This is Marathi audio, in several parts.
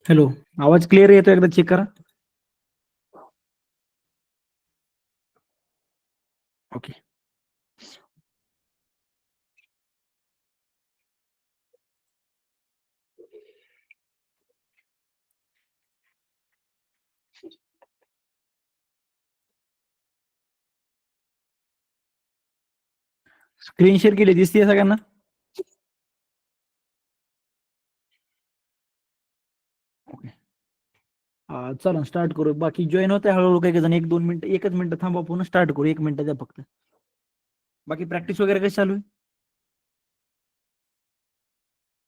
हॅलो. आवाज क्लिअर येतो? एकदा चेक करा. ओके. स्क्रीन शेअर केली दिसते सगळ्यांना? ओके. चला स्टार्ट करू. बाकी जॉईन होते हळूहळू काही जण. 1-2 मिनिटं, 1च मिनिट थांबा, पुन्हा स्टार्ट करू. 1 मिनिट द्या फक्त. बाकी प्रॅक्टिस वगैरे कशी चालू आहे?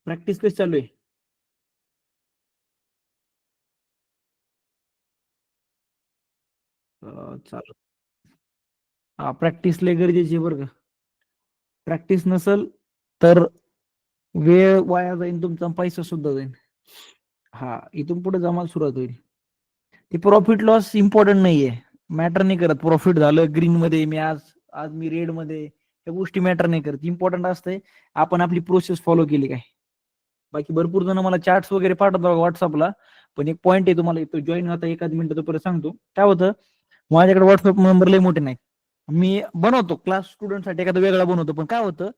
प्रॅक्टिस कशी चालू आहे? चालू. हा, प्रॅक्टिस लय गरजेची आहे बरं का. प्रॅक्टिस नसल तर वेळ वाया जाईल तुमचा, पैसा सुद्धा जाईल. हा, इथून पुढे जमायला सुरुवात होईल. ते प्रॉफिट लॉस इम्पॉर्टंट नाहीये. मॅटर नाही करत. प्रॉफिट झालं ग्रीन मध्ये, मी आज आज मी रेड मध्ये, या गोष्टी मॅटर नाही करत. इम्पॉर्टंट असते आपण आपली प्रोसेस फॉलो केली काय. बाकी भरपूर जण मला चार्ट्स वगैरे पाठवतात व्हॉट्सअपला. पण एक पॉईंट आहे, तुम्हाला इथं जॉईन होता 1 मिनिट तो परत सांगतो. काय होतं, माझ्याकडे व्हॉट्सअप नंबर लय मोठे नाही. मी बनवतो क्लास स्टुडंटसाठी एखादा वेगळा बनवतो, पण काय होतं,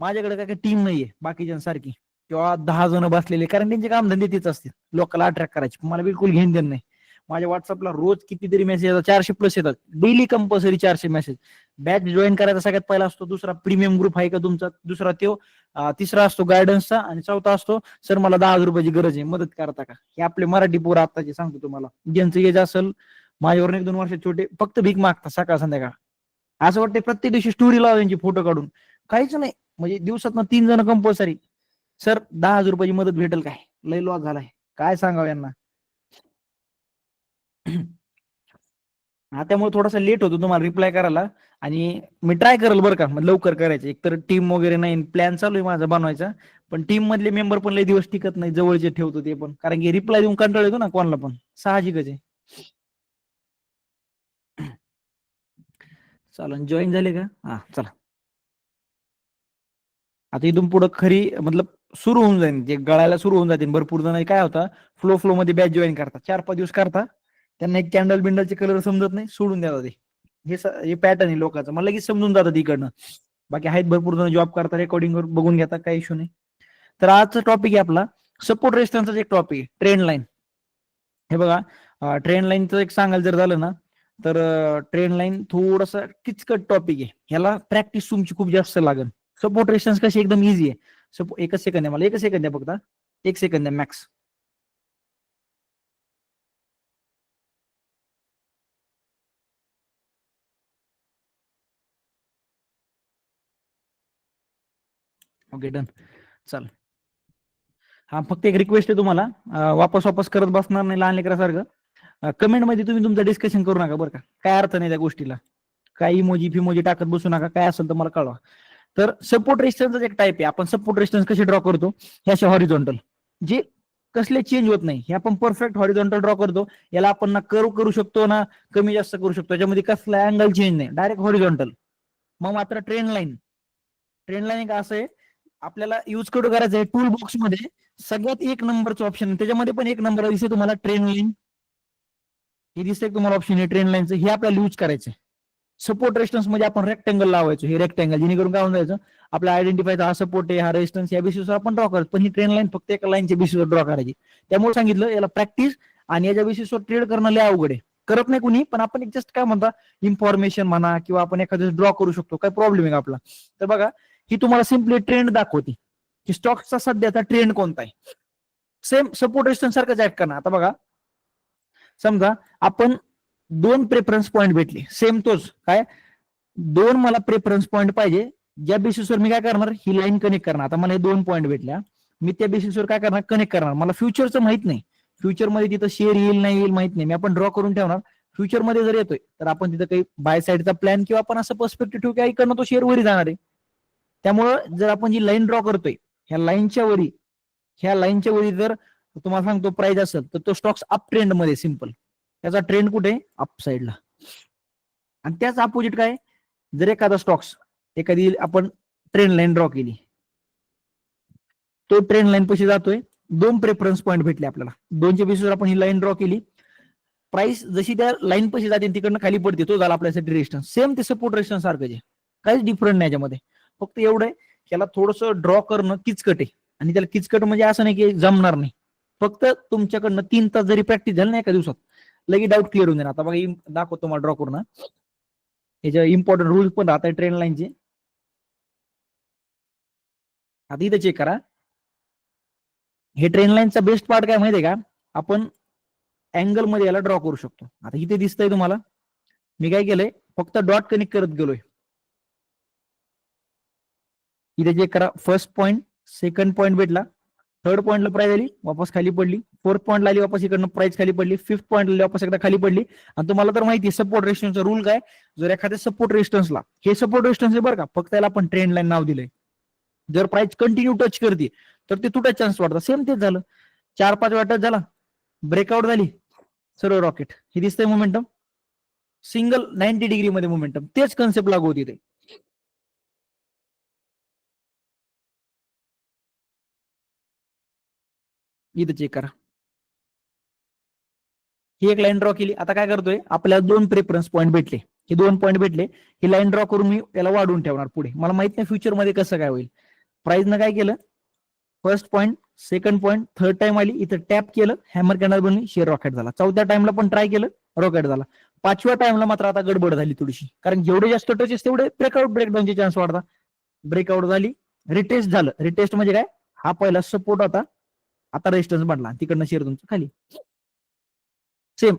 माझ्याकडे काय टीम नाहीये बाकीच्यांसारखी किंवा 10 जण बसलेले, कारण त्यांचे काम धंदे तेच असतील, लोकांना अट्रॅक्ट करायचे. मला बिलकुल घेऊन देणं नाही. माझ्या व्हॉट्सअपला रोज कितीतरी मेसेज येतात, 400+ येतात daily, compulsory 400 message. Batch join करायचा सगळ्यात पहिला असतो, दुसरा प्रीमियम ग्रुप आहे का तुमचा, दुसरा तो, तिसरा असतो गायडन्सचा, आणि चौथा असतो सर मला 10,000 रुपयाची गरज आहे, मदत करता का. हे आपले मराठी पोरं आत्ताचे सांगतो तुम्हाला, ज्यांचं एज असेल माझ्यावर 1-2 वर्ष छोटे, फक्त भीक मागतात सकाळ संध्याकाळ. असं वाटतं प्रत्येक दिवशी स्टोरी लावा त्यांची फोटो काढून. काहीच नाही, म्हणजे दिवसात 3 जण कंपल्सरी, सर 10,000 रुपयाची मदत भेटेल काय, लय लॉस झालाय, काय सांगावं यांना. हा, त्यामुळे थोडासा लेट होतो तुम्हाला रिप्लाय करायला. आणि मी ट्राय करेल बरं का, लवकर करायचं. एकतर टीम वगैरे नाही, प्लॅन चालू आहे माझा बनवायचा. पण टीम मधले मेंबर पण लय दिवस टिकत नाही, जवळचे ठेवतो ते पण, कारण की रिप्लाय देऊन कंटाळ येतो ना कोणाला पण, साहजिकच आहे. चालन, जॉईन झाले का? हा, चला. आता इथून पुढं खरी मतलब सुरू होऊन जाईल, जे गळायला सुरू होऊन जातील. भरपूर जण काय होता, फ्लो मध्ये बॅच जॉईन करतात, 4-5 दिवस करता, त्यांना एक कॅन्डल बिंडलचे कलर समजत नाही, सोडून द्या ते. हे पॅटर्न आहे लोकांचं, मला लगेच समजून जातात इकडनं. बाकी आहेत भरपूर जण जॉब करतात, रेकॉर्डिंग बघून घेतात, काही इश्यू नाही. तर आजचा टॉपिक आहे आपला सपोर्ट रेजिस्टन्सचा एक टॉपिक आहे, ट्रेंड लाईन. हे बघा, ट्रेंड लाईनचं एक सांगायला जर झालं ना, तर ट्रेंड लाईन थोडंसं किचकट टॉपिक आहे, ह्याला प्रॅक्टिस तुमची खूप जास्त लागेल. सपोर्ट रेजिस्टन्स कशी एकदम इझी आहे. एकच सेकंद आहे, मला एकच सेकंद आहे फक्त, 1 सेकंद आहे मॅक्स. Okay, done. चल. हा, फक्त एक रिक्वेस्ट आहे तुम्हाला, वापस वापस करत बसणार नाही लहान लेकरासारखं. कमेंट मध्ये तुम्ही तुमचं डिस्कशन करू नका बरं का, काय अर्थ नाही त्या गोष्टीला. काही इमोजी फिमोजी टाकत बसू नका, काय असेल तर मला कळवा. तर सपोर्ट रेजिस्टन्सचा एक टाईप आहे. आपण सपोर्ट रेजिस्टन्स कसे ड्रॉ करतो, हे असे हॉरिझॉन्टल, जे कसले चेंज होत नाही, हे आपण परफेक्ट हॉरिझॉन्टल ड्रॉ करतो. याला आपण ना कर्व करू शकतो ना कमी जास्त करू शकतो, याच्यामध्ये कसला अँगल चेंज नाही, डायरेक्ट हॉरिझॉन्टल. मग मात्र ट्रेंड लाईन, ट्रेंड लाईन एक असं आहे, आपल्याला यूज करू करायचं आहे टूल बॉक्स मध्ये, सगळ्यात 1 नंबरचं ऑप्शन, त्याच्यामध्ये पण 1 नंबर दिसते तुम्हाला, ट्रेंड लाईन. हे दिसतंय तुम्हाला ऑप्शन, हे ट्रेंड लाईनचं, हे आपल्याला यूज करायचं. सपोर्ट रेजिस्टन्स मध्ये आपण रेक्टँगल लावायचो, हे रेक्टँगल, जेणेकरून काय होऊन जायचं, आपला आयडेंटिफाय हा सपोर्ट आहे, हा रेजिस्टन्स, या बेसिसवर आपण ड्रॉ करतो. पण ही ट्रेंड लाईन फक्त एका लाईनच्या बेसिसवर ड्रॉ करायची. त्यामुळे सांगितलं याला प्रॅक्टिस, आणि याच्या बेसिसवर ट्रेड करणं लय अवघड आहे. करत नाही कुणी, पण आपण एक जस्ट काय म्हणता, इन्फॉर्मेशन म्हणा, किंवा आपण एखादं ड्रॉ करू शकतो, काय प्रॉब्लेम आहे आपला. तर बघा, ही तुम्हाला सिम्पली ट्रेंड दाखवते की स्टॉकचा सध्याचा ट्रेंड कोणता आहे. सेम सपोर्ट रेजिस्टन्स सारखंच ऍक्ट करणार. आता बघा, समजा आपण 2 प्रेफरन्स पॉईंट भेटले, सेम तोच काय, 2 मला प्रेफरन्स पॉईंट पाहिजे, ज्या बेसिसवर मी काय करणार, ही लाईन कनेक्ट करणार. आता मला हे 2 पॉईंट भेटल्या, मी त्या बेसिसवर काय करणार, कनेक्ट करणार. मला फ्युचरचं माहित नाही, फ्युचरमध्ये तिथं शेअर येईल नाही येईल माहित नाही, मी आपण ड्रॉ करून ठेवणार. फ्युचरमध्ये जर येतोय तर आपण तिथं काही बाय साईडचा प्लॅन, किंवा आपण असं पर्स्पेक्टिव्ह ठेवू की ऐकणं तो शेअर वरी जाणार आहे. त्यामुळं जर आपण जी लाईन ड्रॉ करतोय, ह्या लाईनच्या वरी जर तुम्हाला सांगतो प्राइस असेल, तर तो स्टॉक्स अप ट्रेंड मध्ये, सिम्पल. त्याचा ट्रेंड कुठे, अप साईडला. आणि त्याच अपोजिट काय, जर एखादा स्टॉक्स, एखादी आपण ट्रेंड लाईन ड्रॉ केली, तो ट्रेंड लाईन कशी जातोय, दोन प्रेफरन्स पॉईंट भेटले आपल्याला. दोनच्या बेसिसवर आपण ही लाईन ड्रॉ केली. प्राइस जशी त्या लाईन पशी जाते तिकडनं खाली पडते, तो झाला आपल्यासाठी रेजिस्टन्स. सेम ते सपोर्ट रेजिस्टन्स सारखं आहे, काहीच डिफरंट नाही याच्यामध्ये. फक्त एवढं आहे, त्याला थोडंसं ड्रॉ करणं किचकट आहे. आणि त्याला किचकट म्हणजे असं नाही की जमणार नाही. फक्त तुमच्याकडनं 3 तास जरी प्रॅक्टिस झाली ना एका दिवसात, लगे डाऊट क्लिअर होऊन जाईल. आता बघा दाखवतो मला ड्रॉ करून. याच्या इम्पॉर्टंट रूल्स पण राहत आहे ट्रेंड लाईनचे. आता इथं चेक करा. हे ट्रेंड लाईनचा बेस्ट पार्ट काय माहितीये का, आपण अँगल मध्ये याला ड्रॉ करू शकतो. आता इथे दिसतंय तुम्हाला, मी काय केलंय, फक्त डॉट कनेक्ट करत गेलोय. इथे चेक करा, फर्स्ट पॉईंट, सेकंड पॉईंट भेटला, थर्ड पॉईंटला प्राइस आली वापस खाली पडली, फोर्थ पॉईंटला आली वापस इकडनं प्राइस खाली पडली, फिफ्थ पॉईंटला वापस एकदा खाली पडली. आणि तुम्हाला तर माहिती सपोर्ट रेजिस्टन्सचा रूल काय, जर एखाद्या सपोर्ट रेजिस्टन्सला, हे सपोर्ट रेजिस्टन्स आहे बरं का, फक्त त्याला आपण ट्रेंड लाईन नाव दिलंय. जर प्राइस कंटिन्यू टच करते तर ते तुटायचे चान्स वाढतात. सेम तेच झालं, 4-5 वेळा टच झाला, ब्रेकआउट झाली, सर्व रॉकेट. हे दिसतंय मोमेंटम, सिंगल 90 डिग्री मध्ये मोमेंटम. तेच कन्सेप्ट लागू होती ते. इथं चेक करा, ही एक लाईन ड्रॉ केली. आता काय करतोय, आपल्याला 2 प्रेफरन्स पॉईंट भेटले, हे 2 पॉईंट भेटले, ही लाईन ड्रॉ करून मी त्याला वाढवून ठेवणार पुढे. मला माहित नाही फ्युचर मध्ये कसं काय होईल. प्राइसनं काय केलं, first point, second point, third time आली, इथं टॅप केलं, हॅमर कॅन्डल बनली, शेअर रॉकेट झाला. चौथ्या टाइमला पण ट्राय केलं, रॉकेट झाला. 5व्या टाइमला मात्र आता गडबड झाली थोडीशी, कारण जेवढे जास्त टचेस तेवढे ब्रेकआउट ब्रेकडाऊनचे चान्स वाढतात. ब्रेकआउट झाली, रिटेस्ट झालं. रिटेस्ट म्हणजे काय, हा पहिला सपोर्ट होता, आता रेजिस्टन्स बनला, तिकडनं शेअर तुमचं खाली. सेम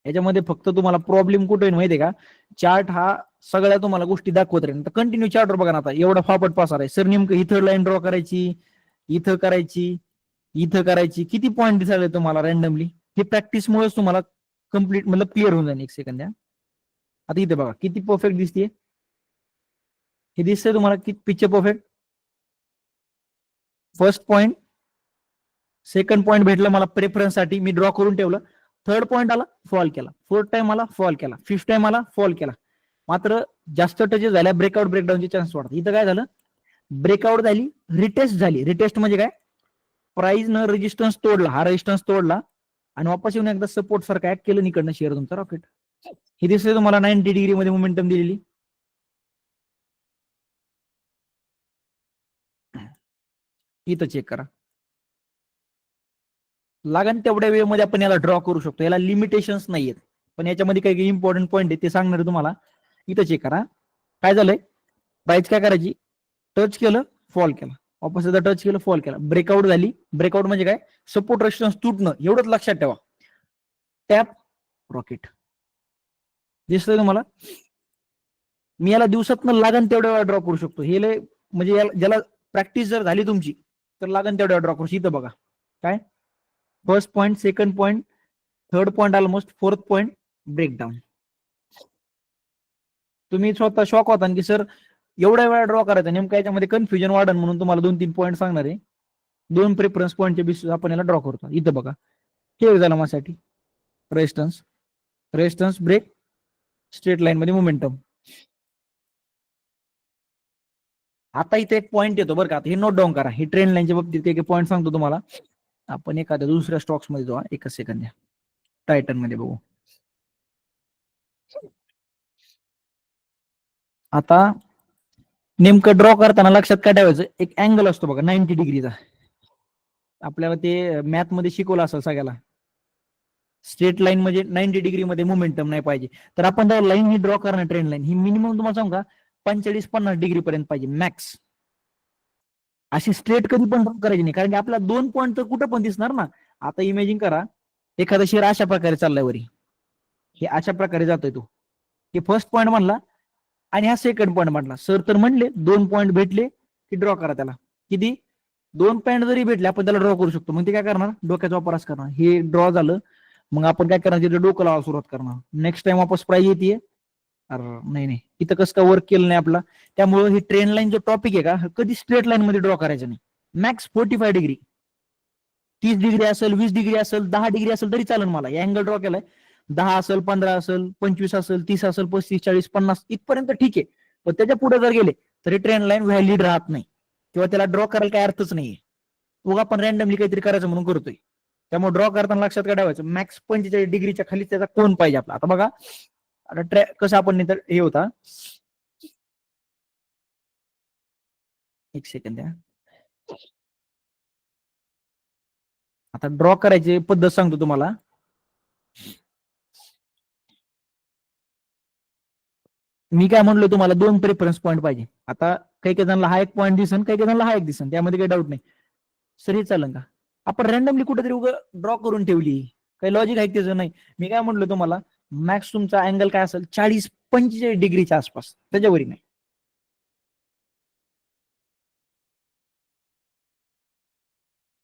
याच्यामध्ये फक्त तुम्हाला प्रॉब्लेम कुठे माहितीये का, चार्ट हा सगळ्या तुम्हाला गोष्टी दाखवत राहील. तर कंटिन्यू चार्टवर बघा ना, आता एवढा फापट पासार आहे सर, नेमकं इथं लाईन ड्रॉ करायची, इथं करायची, इथं करायची, किती पॉईंट दिसायला तुम्हाला रॅन्डमली. हे प्रॅक्टिसमुळेच तुम्हाला कम्प्लीट मतलब क्लिअर होऊन जाईल. एक सेकंड द्या. आता इथे बघा किती परफेक्ट दिसते, हे दिसतंय तुम्हाला किती picture perfect. First point, second point भेटलं मला प्रेफरन्स साठी, मी ड्रॉ करून ठेवलं. थर्ड पॉईंट आला, फॉल केला, फोर्थ टाइम आला, फॉल केला, फिफ्थ टाइम आला, फॉल केला. मात्र जास्त टचेस झाल्या, ब्रेकआउट ब्रेकडाऊनचे चान्स वाढतात. इथं काय झालं, ब्रेकआउट झाली, रिटेस्ट झाली. रिटेस्ट म्हणजे काय, प्राइस न रेजिस्टन्स तोडला, हा रेजिस्टन्स तोडला आणि वापस येऊन एकदा सपोर्ट सारखं ऍक्ट केलं, निकडनं शेअर तुमचा रॉकेट. हे दिसतंय तुम्हाला 90 डिग्री मध्ये मोमेंटम दिलेली. इथं चेक करा, लागण तेवढ्या वेळेमध्ये आपण याला ड्रॉ करू शकतो, याला लिमिटेशन्स नाहीयेत. पण याच्यामध्ये काही इम्पॉर्टंट पॉईंट आहे ते सांगणार आहे तुम्हाला. इथं चेक करा, काय झालंय, प्राइस काय करायची, टच केलं, फॉल केला, वापस एकदा टच केलं, फॉल केला, ब्रेकआउट झाली. ब्रेकआउट म्हणजे काय, सपोर्ट रेजिस्टन्स तुटणं, एवढंच लक्षात ठेवा. Tap, rocket. दिसतंय तुम्हाला, मी याला दिवसातनं लागण तेवढ्या वेळा ड्रॉ करू शकतो. हे म्हणजे ज्याला प्रॅक्टिस जर झाली तुमची तर लागण तेवढ्या ड्रॉ करू. इथं बघा काय, first point, second point, third point almost, fourth point, breakdown. तुम्ही स्वतः शॉक होता की सर एवढ्या वेळा ड्रॉ करायचा, नेमका याच्यामध्ये कन्फ्युजन वाढन म्हणून तुम्हाला 2-3 पॉईंट सांगणार आहे. 2 प्रेफरन्स पॉईंटच्या बेसिस आपण याला ड्रॉ करतो. इथं बघा, हे झालं माझ्यासाठी resistance, resistance, break, straight line मध्ये मोमेंटम. आता इथे एक पॉईंट येतो बरं का, हे नोट डाऊन करा. हे ट्रेंड लाईनच्या बाबतीत एक पॉईंट सांगतो तुम्हाला. आपण एखाद्या दुसऱ्या स्टॉक्स मध्ये जाऊ, एकच सेकंद द्या, टायटन मध्ये बघू. आता नेमकं ड्रॉ करताना लक्षात काय ठेवायचं, एक अँगल असतो बघा 90 डिग्रीचा. आपल्याला ते मॅथ मध्ये शिकवलं असेल सगळ्याला. स्ट्रेट लाईन म्हणजे 90 डिग्री मध्ये मोमेंटम नाही पाहिजे. तर आपण लाईन ही ड्रॉ करणार, ट्रेंड लाईन ही मिनिमम तुम्हाला सांगू का 45-50 डिग्री पर्यंत पाहिजे मॅक्स. अशी स्ट्रेट कधी पण ड्रॉ करायची नाही, कारण की आपला 2 पॉईंट तर कुठं पण दिसणार ना. आता इमेजिन करा, एखादा शेअर अशा प्रकारे चाललाय वरी, हे अशा प्रकारे जातोय तो, हे फर्स्ट पॉईंट म्हणला आणि हा सेकंड पॉईंट म्हटला. सर तर म्हणले 2 पॉईंट भेटले की ड्रॉ करा त्याला. किती, 2 पॉईंट जरी भेटले आपण त्याला ड्रॉ करू शकतो. मग ते काय करणार, डोक्याचा वापर करणार. हे ड्रॉ झालं, मग आपण काय करणार, तिथे डोकं लावायला सुरुवात करणार. नेक्स्ट टाइम वापस प्राइस येते, अरे नाही नाही इथं कसं काय वर्क केलं नाही आपला. त्यामुळे ही ट्रेंड लाईन जो टॉपिक आहे का, कधी स्ट्रेट लाईन मध्ये ड्रॉ करायचं नाही. मॅक्स 45 डिग्री, 30 डिग्री असेल, 20 डिग्री असेल, 10 डिग्री असेल तरी चालेल मला. या अँगल ड्रॉ केलाय, 10 असेल, 15 असेल, 25 असेल, 30 असेल, 35, 40, 50 इथपर्यंत ठीक आहे. पण त्याच्या पुढे जर गेले तरी ट्रेंड लाईन व्हॅलिड राहत नाही, किंवा त्याला ड्रॉ करायला काही अर्थच नाहीये. उगा आपण रॅन्डमली काहीतरी करायचं म्हणून करतोय. त्यामुळे ड्रॉ करताना लक्षात काय ठेवायचं, मॅक्स 45 डिग्रीच्या खाली त्याचा कोन पाहिजे आपला. आता बघा आता ट्रॅक कसं आपण हे होता, एक सेकंड द्या. आता ड्रॉ करायची पद्धत सांगतो तुम्हाला. मी काय म्हणलो तुम्हाला, 2 प्रेफरन्स पॉईंट पाहिजे. आता काही काही जणांना हा एक पॉईंट दिसन, काही काही जणांना हा एक दिसन, त्यामध्ये काही डाऊट नाही. सर हे चालेल का? आपण रॅन्डमली कुठेतरी ड्रॉ करून ठेवली, काही लॉजिक आहे त्याचं नाही. मी काय म्हणलो तुम्हाला, मॅक्स तुमचा अँगल काय असेल 40-45 डिग्रीच्या आसपास, त्याच्यावरी नाही.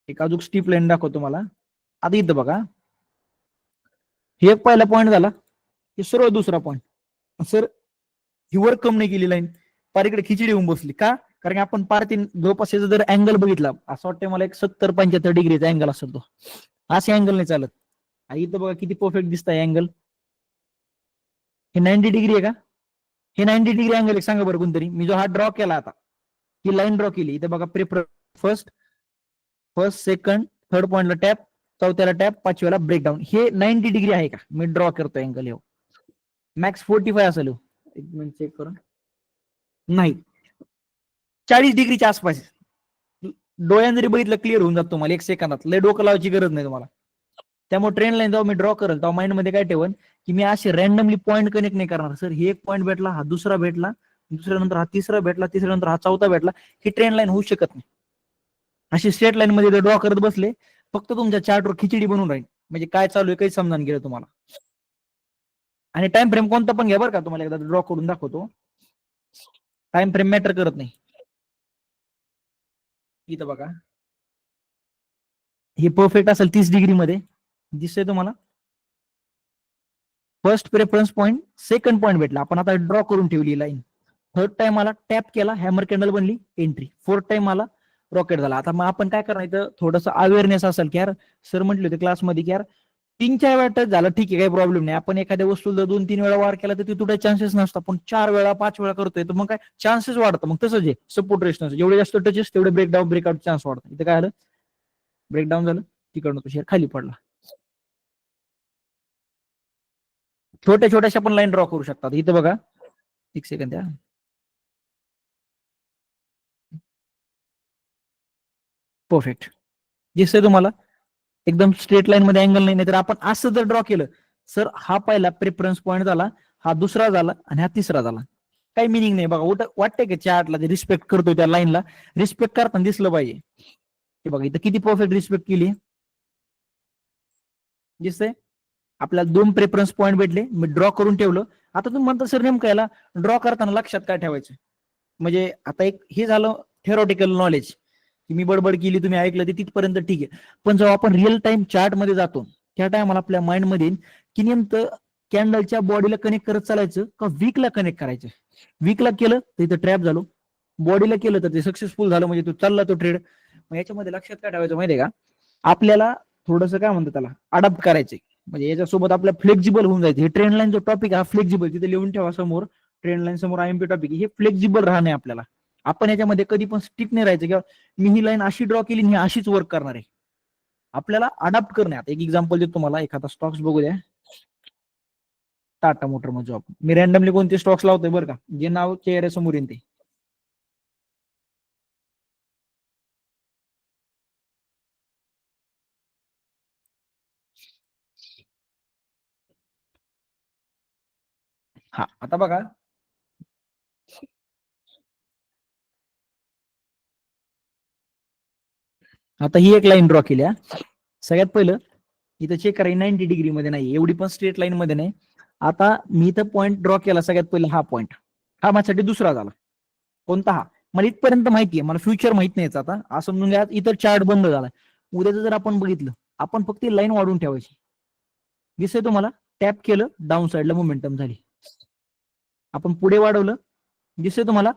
एक अजून स्टीप लाईन दाखवतो तुम्हाला. आता इथं बघा, हे एक पहिला पॉईंट झाला, हे सर्व दुसरा पॉईंट. सर ही वर कम नाही केली लाईन, पार इकडे खिचडी होऊन बसली का? कारण की आपण पार तीन जवळपास जर अँगल बघितला, असं वाटतं मला एक 70-75 डिग्रीचा अँगल असेल तो. असे अँगल नाही चालत. इथं बघा किती परफेक्ट दिसत आहे अँगल. हे 90 डिग्री आहे का? हे 90 डिग्री अँगल एक सांगा बरं कोणतरी. मी जो हा ड्रॉ केला आता, ही लाईन ड्रॉ केली, इथं बघा प्रेफर फर्स्ट, सेकंड, थर्ड पॉईंटला टॅप, चौथ्याला टॅप, पाचव्याला ब्रेकडाऊन. हे 90 डिग्री आहे का? मी ड्रॉ करतो अँगल. हे मॅक्स 45 असेल. एक मिनिट चेक करून, नाही 40 डिग्रीच्या आसपास. डोळ्याने जरी बघितलं क्लिअर होऊन जातो तुम्हाला 1 सेकंदात. लय डोकं लावायची गरज नाही तुम्हाला. त्यामुळे ट्रेन लाईन जेव्हा मी ड्रॉ करेल तेव्हा माइंड मध्ये काय ठेवन, की मी असे रॅन्डमली पॉईंट कनेक्ट नाही करणार. सर हे एक पॉईंट भेटला, हा दुसरा भेटला, दुसऱ्यानंतर हा तिसरा भेटला, तिसऱ्यानंतर हा चौथा भेटला, ही ट्रेन लाईन होऊ शकत नाही. अशी स्ट्रेट लाईन मध्ये ड्रॉ करत बसले, फक्त तुमच्या चार्टवर खिचडी बनून राहील. म्हणजे काय चालू आहे काही समजावून गेलं तुम्हाला. आणि टाइम फ्रेम कोणता पण घ्या बरं का, तुम्हाला एकदा ड्रॉ करून दाखवतो. टाइम फ्रेम मॅटर करत नाही. इथं बघा, हे परफेक्ट असेल 30 डिग्री मध्ये दिसतंय तुम्हाला. First preference point, second point भेटला, आपण आता ड्रॉ करून ठेवली लाईन. थर्ड टाइम आला, टॅप केला, हॅमर कॅन्डल बनली, एंट्री. फोर्थ टाइम आला, रॉकेट झाला. आता मग आपण काय करणार, इथं थोडंसं अवेअरनेस असेल की यार, सर म्हटले होते क्लासमध्ये की यार 3-4 वेळा टच झालं ठीक आहे, काही प्रॉब्लेम नाही. आपण एखाद्या वस्तू जर 2-3 वेळा वार केला तर ती तुटायचे चान्सेस नसतात. पण 4 वेळा 5 वेळा करतोय तर मग काय चान्सेस वाढतं. मग तसंच आहे सपोर्ट रेस्टन्स, जेवढे जास्त टचेस तेवढे ब्रेकडाऊन ब्रेकआउट चान्स वाढतात. इथं काय आलं, ब्रेकडाऊन झालं, तिकडनं तो शेअर खाली पडला. छोट्या छोट्याशा पण लाईन ड्रॉ करू शकतात. इथं बघा, एक सेकंड द्या. परफेक्ट दिसतंय तुम्हाला, एकदम स्ट्रेट लाईन मध्ये अँगल नाही. तर आपण असं जर ड्रॉ केलं, सर हा पहिला प्रेफरन्स पॉईंट झाला, हा दुसरा झाला आणि हा तिसरा झाला. काही मिनिंग नाही. बघा वाटतंय की चार्टला रिस्पेक्ट करतोय, त्या लाईनला रिस्पेक्ट करताना दिसलं पाहिजे. हे बघा इथं किती परफेक्ट रिस्पेक्ट केली दिसतंय. आपल्याला 2 प्रेफरन्स पॉईंट भेटले, मी ड्रॉ करून ठेवलं. आता तुम्ही म्हणता सर नेमकं याला ड्रॉ करताना लक्षात काय ठेवायचं. म्हणजे आता एक हे झालं थेरॉटिकल नॉलेज, की मी बडबड केली, तुम्ही ऐकलं ते तिथपर्यंत ठीक आहे. पण जेव्हा आपण रिअल टाइम चार्ट मध्ये जातो, त्या टायमाला आपल्या माइंड मध्ये की नेमकं कॅन्डलच्या बॉडीला कनेक्ट करत चालायचं का वीकला कनेक्ट करायचं. वीकला केलं तर इथं ट्रॅप झालो, बॉडीला केलं तर ते सक्सेसफुल झालं, म्हणजे तो चालला तो ट्रेड. मग याच्यामध्ये लक्षात काय ठेवायचं माहितीये का, आपल्याला थोडंसं काय म्हणतात त्याला अडॉप्ट करायचंय. म्हणजे याच्यासोबत आपल्या फ्लेक्झिबल होऊन जायचं. हे ट्रेंड लाईन जो टॉपिक हा फ्लेक्झिबल, तिथे लिहून ठेवा समोर, ट्रेंड लाईन समोर आयएमपी टॉपिक. हे फ्लेक्झिबल राहणे आपल्याला. आपण याच्यामध्ये कधी पण स्टिक नाही राहायचं, किंवा मी ही लाईन अशी ड्रॉ केली ही अशीच वर्क करणार आहे. आपल्याला अडॉप्ट करणे. आता एक एक्झाम्पल देतो तुम्हाला, एखादा स्टॉक्स बघू द्या. टाटा मोटर मध्ये जॉब, मी रॅन्डमली कोणते स्टॉक्स लावतोय बरं का, जे नाव चेहऱ्या समोर येते. हा आता बघा, आता ही एक लाईन ड्रॉ केली. सगळ्यात पहिलं इथं चेक करा, 90 डिग्री मध्ये नाही, एवढी पण स्ट्रेट लाईन मध्ये नाही. आता मी इथं पॉईंट ड्रॉ केला, सगळ्यात पहिला हा पॉईंट, हा माझ्यासाठी दुसरा झाला. कोणता? हा. मला इथपर्यंत माहिती आहे, मला फ्युचर माहित नाही. आता असं म्हणून घ्या, इतर चार्ट बंद झाला. उद्याचं जर आपण बघितलं, आपण फक्त लाईन वाढून ठेवायची. दिसतंय तुम्हाला, टॅप केलं डाऊन साईडला मोमेंटम झाली. आपण पुढे वाढवलं, दिसतंय तुम्हाला,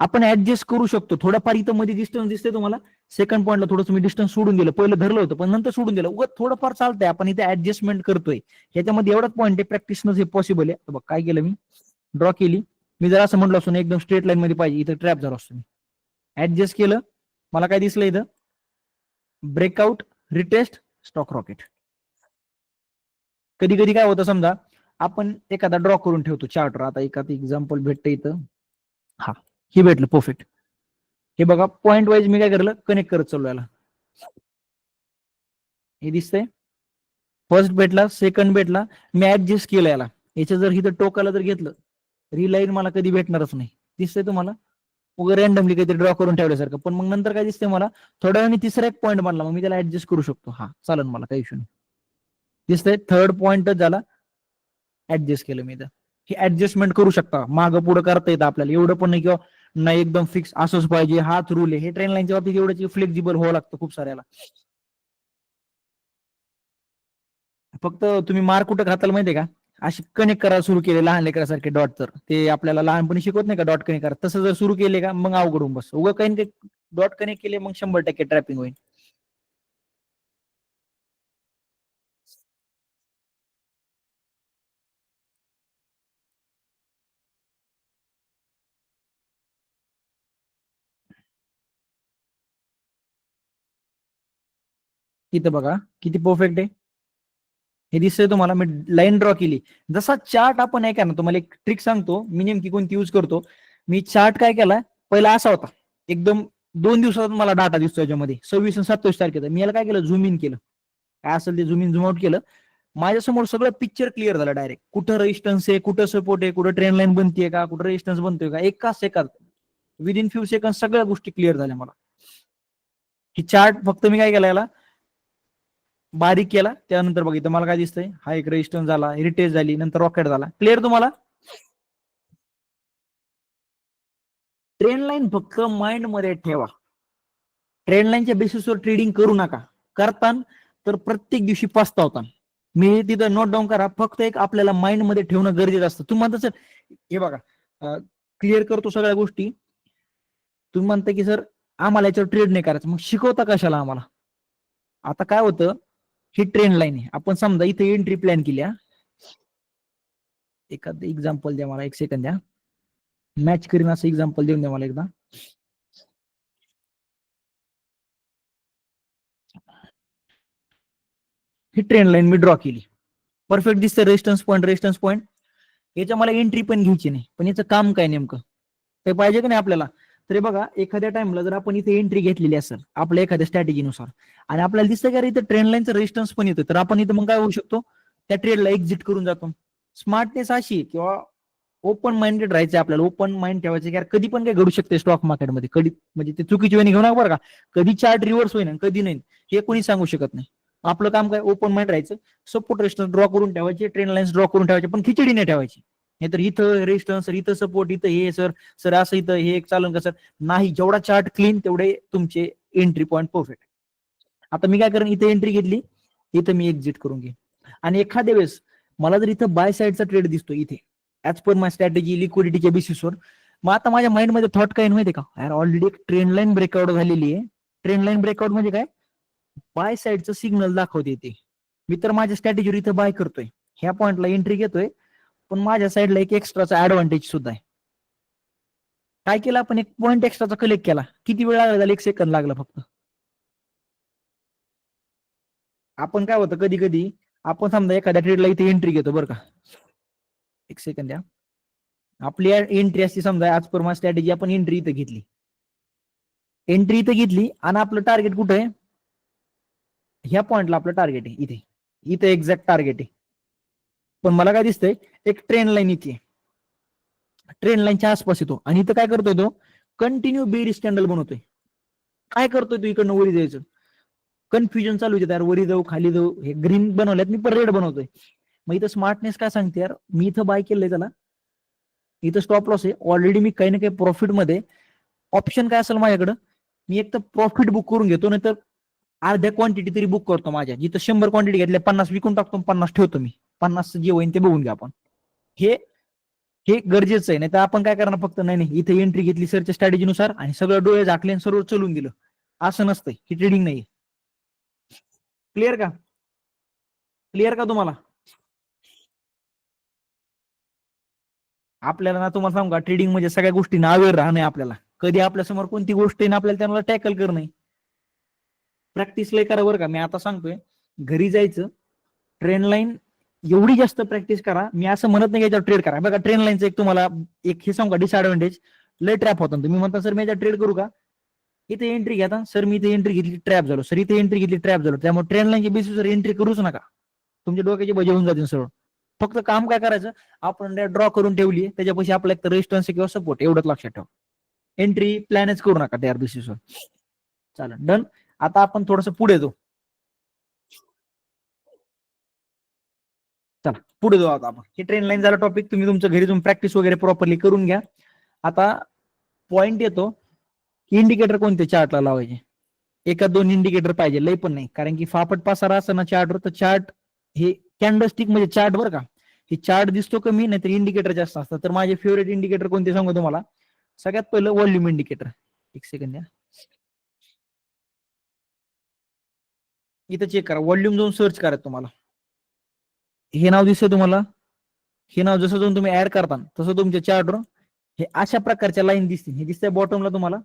आपण ऍडजस्ट करू शकतो. थोडाफार इथं मध्ये डिस्टन्स दिसतंय तुम्हाला. सेकंड पॉईंटला थोडंसं मी डिस्टन्स सोडून दिलं, पहिलं धरलं होतं पण नंतर सोडून दिलं. उगाच थोडंफार चालतंय, आपण इथे ऍडजस्टमेंट करतोय. ह्याच्यामध्ये एवढाच पॉईंट आहे, प्रॅक्टिसनं हे पॉसिबल आहे. बघ काय केलं, मी ड्रॉ केली. मी जर असं म्हटलं असतो ना एकदम स्ट्रेट लाईन मध्ये पाहिजे, इथं ट्रॅप झाला असतो. मी ऍडजस्ट केलं, मला काय दिसलं इथं, ब्रेकआउट, रिटेस्ट, स्टॉक रॉकेट. कधी कधी काय होतं समजा आपण एखादा ड्रॉ करून ठेवतो चार्टवर. आता एखादं एक्झाम्पल भेटतं इथं. हा, हे भेटलं परफेक्ट. हे बघा पॉईंट वाईज मी काय करलं, कनेक्ट करत चालू याला. हे दिसतंय, फर्स्ट भेटला, सेकंड भेटला, मी ऍडजस्ट केलं याला. याच्या जर इथं टोकाला जर घेतलं तर ही लाईन मला कधी भेटणारच नाही. दिसतंय तुम्हाला, वगैरे रॅन्डमली काहीतरी ड्रॉ करून ठेवल्यासारखं. पण मग नंतर काय दिसतंय मला, थोड्या वेळाने तिसरा एक पॉईंट बनला, मग मी त्याला ऍडजस्ट करू शकतो. हा चालेल, मला काही इश्यू नाही. दिसतंय थर्ड पॉईंटच झाला, ऍडजस्ट केलं मी. हे ऍडजस्टमेंट करू शकता, मागं पुढे करता येतं आपल्याला. एवढं पण नाही किंवा नाही एकदम फिक्स असंच पाहिजे हाच रूल आहे. हे ट्रेन लाईनच्या बाबतीत एवढं फ्लेक्झिबल व्हावं लागतं खूप साऱ्याला. फक्त तुम्ही मार्क कुठं घाताल माहितीये का, अशी कनेक्ट करायला सुरू केले लहान लेकरासारखे डॉट. तर ते आपल्याला लहानपणी शिकवत नाही का डॉट कनेक्ट करा, तसं जर सुरू केले का मग अवघड होऊन बस. उगं काही डॉट कनेक्ट केले मग 100% ट्रॅपिंग होईल. इथं बघा किती परफेक्ट आहे. हे दिसतंय तुम्हाला, मी लाईन ड्रॉ केली. जसा चार्ट आपण आहे का ना, तुम्हाला एक ट्रिक सांगतो मी नेमकी कोणती यूज करतो. मी चार्ट काय केला, पहिला असा होता एकदम, 2 दिवसात मला डाटा दिसतो याच्यामध्ये 26 आणि 27 तारखेचा. मी याला काय केलं, झूम इन केलं, काय असेल ते झूम इन झूम आउट केलं. माझ्यासमोर सगळं पिक्चर क्लिअर झालं डायरेक्ट. कुठं रेजिस्टन्स आहे, कुठं सपोर्ट आहे, कुठं ट्रेन लाईन बनतीये का, कुठं रेजिस्टन्स बनतोय का, एकाच सेकंद, विदिन फ्यू सेकंद सगळ्या गोष्टी क्लिअर झाल्या मला. ही चार्ट फक्त मी काय केलं, याला बारीक केला. त्यानंतर बघितलं मला काय दिसतंय, हा एक रेजिस्टन्स झाला, रिटेस्ट झाली, नंतर रॉकेट झाला. क्लिअर तुम्हाला. ट्रेन लाईन फक्त माइंड मध्ये ठेवा. ट्रेन लाईनच्या बेसिसवर ट्रेडिंग करू नका. करतान तर प्रत्येक दिवशी पस्तावता. मी तिथं नोट डाऊन करा. फक्त एक आपल्याला माइंड मध्ये ठेवणं गरजेचं असतं. तुम्ही म्हणता सर, हे बघा क्लिअर करतो सगळ्या गोष्टी. तुम्ही म्हणता की सर आम्हाला याच्यावर ट्रेड नाही करायचं, मग शिकवता कशाला आम्हाला. आता काय होतं, ही ट्रेन लाईन आहे. आपण समजा इथे एंट्री प्लॅन केली. एखादं एक्झाम्पल द्या मला, एक सेकंद द्या. मॅच करीन असं एक्झाम्पल देऊन द्या मला एकदा. ही ट्रेन लाईन मी ड्रॉ केली, परफेक्ट दिसतं. Resistance point, resistance point. याच्या मला एंट्री पण घ्यायची नाही, पण याचं काम काय नेमकं ते पाहिजे का नाही आपल्याला. तरी बघा एखाद्या टाइमला जर आपण इथे एंट्री घेतलेली असेल आपल्या एखाद्या स्ट्रॅटेजीनुसार, आणि आपल्याला दिसतं का इथं ट्रेन लाईनचं रेजिस्टन्स पण येतं, तर आपण इथं मग काय होऊ शकतो, त्या ट्रेडला एक्झिट करून जातो. स्मार्टनेस अशी किंवा ओपन माइंडेड राहायचं आपल्याला, ओपन माइंड ठेवायचं. की कधी पण काय घडू शकते स्टॉक मार्केटमध्ये, कधी म्हणजे ते चुकीची वेणी घेऊ नका बरं का. कधी चार्ट रिव्हर्स होईना, कधी नाही, हे कोणी सांगू शकत नाही. आपलं काम काय, ओपन माइंड राहायचं. सपोर्ट रेजिस्टन्स ड्रॉ करून ठेवायचे, ट्रेन लाईन्स ड्रॉ करून ठेवायचे, पण खिचडी नाही ठेवायची. नाही तर इथं रेजिस्टन्स, इथं सपोर्ट, इथं हे सर, सर असं इथं हे एक चालन का सर, नाही. जेवढा चार्ट क्लीन तेवढे तुमचे एंट्री पॉईंट परफेक्ट. आता मी काय करेन, इथे एंट्री घेतली, इथं मी एक्झिट करून घेईन. आणि एखाद्या वेळेस मला जर इथं बाय साईडचा ट्रेड दिसतो इथे, ऍज पर माय स्ट्रॅटेजी लिक्विडिटीच्या बेसिसवर, मग आता माझ्या माइंडमध्ये थॉट काय माहितीये का, यार ऑलरेडी एक ट्रेंड लाईन ब्रेकआउट झालेली आहे. ट्रेंड लाईन ब्रेकआउट म्हणजे काय, बाय साईडचं सिग्नल दाखवते ते. मी तर माझ्या स्ट्रॅटेजीवर इथं बाय करतोय, ह्या पॉईंटला एंट्री घेतोय, पण माझ्या साईडला एक एक्स्ट्राचा ऍडव्हान्टेज सुद्धा आहे. काय केलं आपण, एक पॉईंट एक्स्ट्राचा कलेक्ट केला. किती वेळ लागला, 1 सेकंद लागला फक्त. आपण काय होतं कधी कधी, आपण समजा एखाद्या ट्रेडला इथे एंट्री घेतो बरं का, 1 सेकंद द्या. आपली एंट्री असते समजा, आज पर स्ट्रॅटेजी आपण एंट्री इथं घेतली, एंट्री इथं घेतली, आणि आपलं टार्गेट कुठं आहे, ह्या पॉइंटला आपलं टार्गेट आहे, इथे इथे एक्झॅक्ट टार्गेट आहे. पण मला काय दिसतंय, एक ट्रेन लाईन इथे, ट्रेन लाईनच्या आसपास येतो, आणि इथं काय करतोय तो, कंटिन्यू बेरिश कॅन्डल बनवतोय. काय करतोय तो, इकडनं वरी जायचं, कन्फ्युजन चालू आहे यार, वरी जाऊ खाली जाऊ. हे ग्रीन बनवल्यात, मी पण रेड बनवतोय. मग इथं स्मार्टनेस काय सांगते यार, मी इथं बाय केलंय त्याला, इथं स्टॉप लॉस आहे ऑलरेडी, मी काही ना काही प्रॉफिट मध्ये. ऑप्शन काय असेल माझ्याकडं, मी एक तर प्रॉफिट बुक करून घेतो, नाही तर अर्ध्या क्वांटिटी तरी बुक करतो. माझ्या जिथं 100 क्वांटिटी घेतल्या, 50 विकून टाकतो, 50 ठेवतो मी. 50 जे होईल ते बघून घ्या आपण. हे हे गरजेचं आहे. नाही तर आपण काय करणार, फक्त नाही नाही इथे एंट्री घेतली सरच्या स्ट्रॅटेजीनुसार, आणि सगळं डोळे झाकले आणि सर्व चलून दिलं. असं नसतंय, ही ट्रेडिंग नाही. क्लिअर का, क्लिअर का तुम्हाला. आपल्याला ना, तुम्हाला सांगू का, ट्रेडिंग म्हणजे सगळ्या गोष्टी अवेअर राहणे. आपल्याला कधी आपल्यासमोर कोणती गोष्ट आहे ना, आपल्याला त्यांना टॅकल करणे. प्रॅक्टिस लय करा बरं का. मी आता सांगतोय, घरी जायचं, ट्रेंड लाईन एवढी जास्त प्रॅक्टिस करा. मी असं म्हणत नाही की याच्यावर ट्रेड करा. बघा ट्रेंड लाईनचं एक तुम्हाला एक हे सांगू का डिसएडव्हान्टेज, लय ट्रॅप होता. तुम्ही म्हणता सर मी याच्यावर ट्रेड करू का, इथे एंट्री घेता सर, मी इथे एंट्री घेतली ट्रॅप झालो सर, इथे एंट्री घेतली ट्रॅप झालो. त्यामुळे ट्रेंड लाईनच्या बेसिसवर एंट्री करूच नका, तुमच्या डोक्याचे बजे होऊन जातील सरळ. फक्त काम काय करायचं, आपण ड्रॉ करून ठेवली त्याच्यापाशी आपला एक रेजिस्टन्स किंवा सपोर्ट एवढंच लक्षात ठेवा. एंट्री प्लॅनच करू नका त्या बेसिसवर. चालेल डन. आता आपण थोडस पुढे जाऊ. चला पुढे जाऊ. आता आपण हे ट्रेंड लाईन झाला टॉपिक, तुम्ही तुमच्या घरी जाऊन प्रॅक्टिस वगैरे प्रॉपरली करून घ्या. आता पॉइंट येतो, इंडिकेटर कोणते चार्टला लावायचे. एका दोन इंडिकेटर पाहिजे, लय पण नाही, कारण की फापट पसारा असं ना चार्टवर, तर चार्ट हे कॅन्डलस्टिक म्हणजे चार्ट बरं का, हे चार्ट दिसतो कमी, नाही तर इंडिकेटर जास्त असतात. तर माझे फेवरेट इंडिकेटर कोणते सांगू तुम्हाला. सगळ्यात पहिलं व्हॉल्यूम इंडिकेटर. एक सेकंड द्या, इथं चेक करा, व्हॉल्यूम जाऊन सर्च करा. तुम्हाला हे नाव दिसतं तुम्हाला, हे नाव जसं जाऊन तुम्ही ऍड करता तसं तुमच्या चार्टवर हे अशा प्रकारच्या लाईन दिसतील. हे दिसतंय बॉटमला तुम्हाला,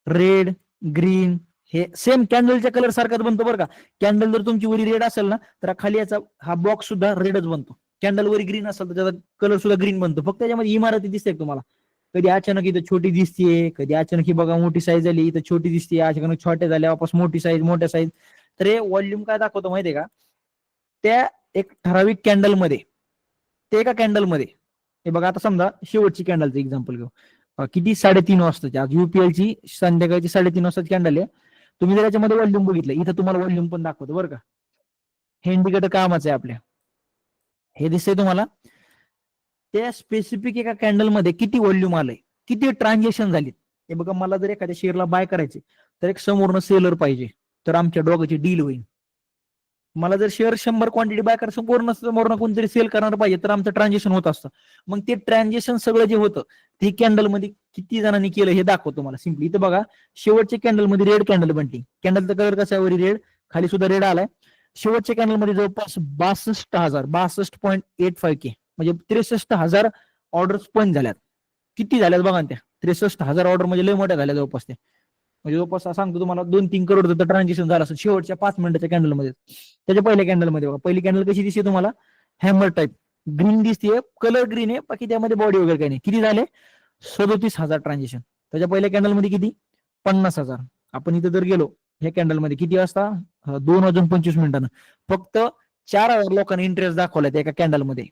रेड ग्रीन, हे सेम कॅन्डलच्या कलर सारखाच बनतो बरं का. कॅन्डल जर तुमची वरी रेड असेल ना, तर खाली याचा हा बॉक्स सुद्धा रेडच बनतो. कॅन्डल वरी ग्रीन असेल तर त्याचा कलर सुद्धा ग्रीन बनतो. फक्त त्याच्यामध्ये इमारती दिसते तुम्हाला, कधी अचानक इथं छोटी दिसतीये, कधी अचानक ही बघा मोठी साईज झाली, इथं छोटी दिसते, अचानक छोट्या झाल्या, वापस मोठी साईज, मोठ्या साईज. तर हे व्हॉल्यूम काय दाखवतो माहितीये का, त्या एक ठराविक कॅन्डलमध्ये, ते एका कॅन्डलमध्ये, हे बघा आता समजा शेवटची कॅन्डलचं एक्झाम्पल घेऊ, किती 3:30 वाजताची, आज युपीएलची संध्याकाळची 3:30 वाजताची कॅन्डल आहे. तुम्ही जर याच्यामध्ये व्हॉल्यूम बघितलं, इथं तुम्हाला व्हॉल्यूम पण दाखवतो बरं का. हे इंडिकेटर कामाचं आहे आपल्या. हे दिसतंय तुम्हाला, त्या स्पेसिफिक एका कॅन्डलमध्ये किती व्हॉल्यूम आलंय, किती ट्रान्झॅक्शन झाली. हे बघा, मला जर एखाद्या शेअरला बाय करायचे, तर एक समोरनं सेलर पाहिजे, तर आमच्या डोगाची डील होईल. मला जर शेअर 100 क्वांटिटी बाय करायचं, समोरनं कोणतरी सेल करणार पाहिजे, तर आमचं ट्रान्झॅक्शन होत असतं. मग ते ट्रान्झॅक्शन सगळं जे होतं ते कॅन्डलमध्ये किती जणांनी केलं हे दाखवतो मला सिम्पली. इथं बघा, शेवटच्या कॅन्डलमध्ये रेड कॅन्डल बनली, कॅन्डलचा कलर कसा आहे, वरी रेड, खाली सुद्धा रेड आलाय. शेवटच्या कॅन्डलमध्ये जवळपास 62,000 म्हणजे 63,000 ऑर्डर्स पण झाल्यात. किती झाल्यात बघा त्या, 63,000 ऑर्डर म्हणजे लय मोठ्या झाल्या जवळपास. ते म्हणजे जवळपास सांगतो तुम्हाला 2-3 करोड ट्रान्झॅक्शन झालं असं शेवटच्या 5 मिनिटाच्या कॅन्डलमध्ये. त्याच्या पहिल्या कॅन्डलमध्ये बघा, पहिली कॅन्डल कशी दिसते तुम्हाला, हॅमर टाईप ग्रीन दिसते, कलर ग्रीन आहे, बाकी त्यामध्ये बॉडी वगैरे काही नाही. किती झाले, 37,000 ट्रान्झॅक्शन. त्याच्या पहिल्या कॅन्डलमध्ये किती, 50,000. आपण इथं जर गेलो ह्या कॅन्डलमध्ये किती वाजता, 2:25 फक्त 4,000 लोकांनी इंटरेस्ट दाखवलाय एका कॅन्डलमध्ये.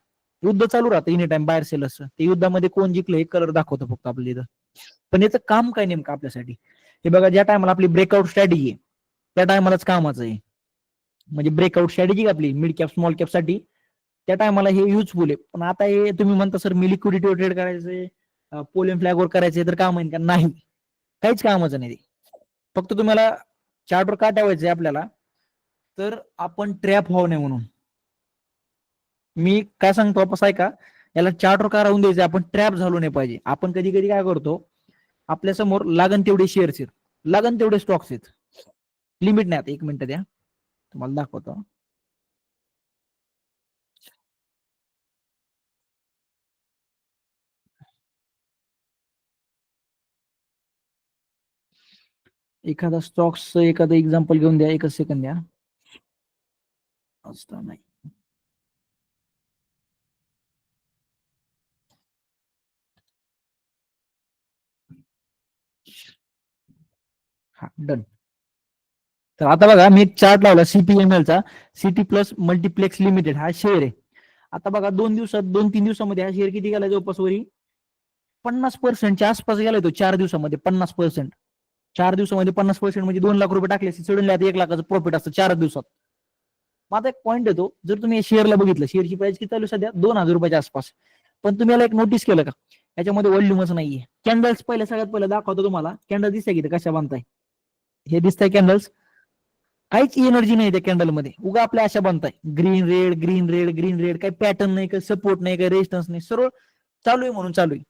युद्ध चालू राहतं एनी टाइम बाहेर सेलर्सचं, ते युद्धामध्ये कोण जिंकलं हे कलर दाखवतो फक्त आपल्या इथं. पण याचं काम काय नेमकं आपल्यासाठी, हे बघा, ज्या टायमाला आपली ब्रेकआउट स्ट्रॅटेजी आहे त्या टायमालाच कामाचं आहे. म्हणजे ब्रेकआउट स्ट्रॅटेजी आपली मिड कॅप स्मॉल कॅप साठी त्या टायमाला हे युजफुल आहे. पण आता हे तुम्ही म्हणता सर मी लिक्विडिटीवर ट्रेड करायचंय, पोलियन फ्लॅगवर करायचंय, तर काम आहे का, नाही, काहीच कामाचं नाही ते. फक्त तुम्हाला चार्टवर का ठेवायचंय आपल्याला, तर आपण ट्रॅप व्हावं नाही म्हणून. मी काय सांगतो वापस आहे का, याला चार्टवर का राहून द्यायचं, आपण ट्रॅप झालो नाही पाहिजे. आपण कधी कधी काय करतो, आपल्या समोर लागन तेवढे शेअर्स आहेत, लागन तेवढे स्टॉक्स आहेत, लिमिट नाही. आता 1 मिनिट द्या, तुम्हाला दाखवतो. एखादा स्टॉक्स एखादं एक्झाम्पल घेऊन द्या, 1 सेकंद द्या. नाही, हा डन. तर आता बघा, मी एक चार्ट लावला CPML चा, सिटी प्लस मल्टीप्लेक्स लिमिटेड हा शेअर आहे. आता बघा 2-3 दिवसामध्ये हा शेअर किती गेला, जवळपास वरी 50% आसपास गेलाय तो 4 दिवसामध्ये. 50%, 4 दिवसामध्ये 50% म्हणजे 2 लाख रुपये टाकले, सडनली आता 1 लाखाचं प्रॉफिट असतं 4 दिवसात. माझा एक पॉईंट येतो, जर तुम्ही शेअरला बघितलं, शेअरची प्राइस किती चालू सध्या 2,000 रुपयाच्या आसपास, पण तुम्ही याला एक नोटीस केलं का, याच्यामध्ये व्हॉल्यूमच नाहीये. कॅन्डल्स पहिल्या सगळ्यात पहिलं दाखवतो तुम्हाला, कॅन्डल दिसते की कशा बनताय, हे दिसतंय कॅन्डल्स, काहीच एनर्जी नाही त्या कॅन्डलमध्ये, उगा आपल्या अशा बनताय green red green red green red, काही पॅटर्न नाही, काही सपोर्ट नाही, काही रेजिस्टन्स नाही, सर्व चालू आहे म्हणून चालू आहे.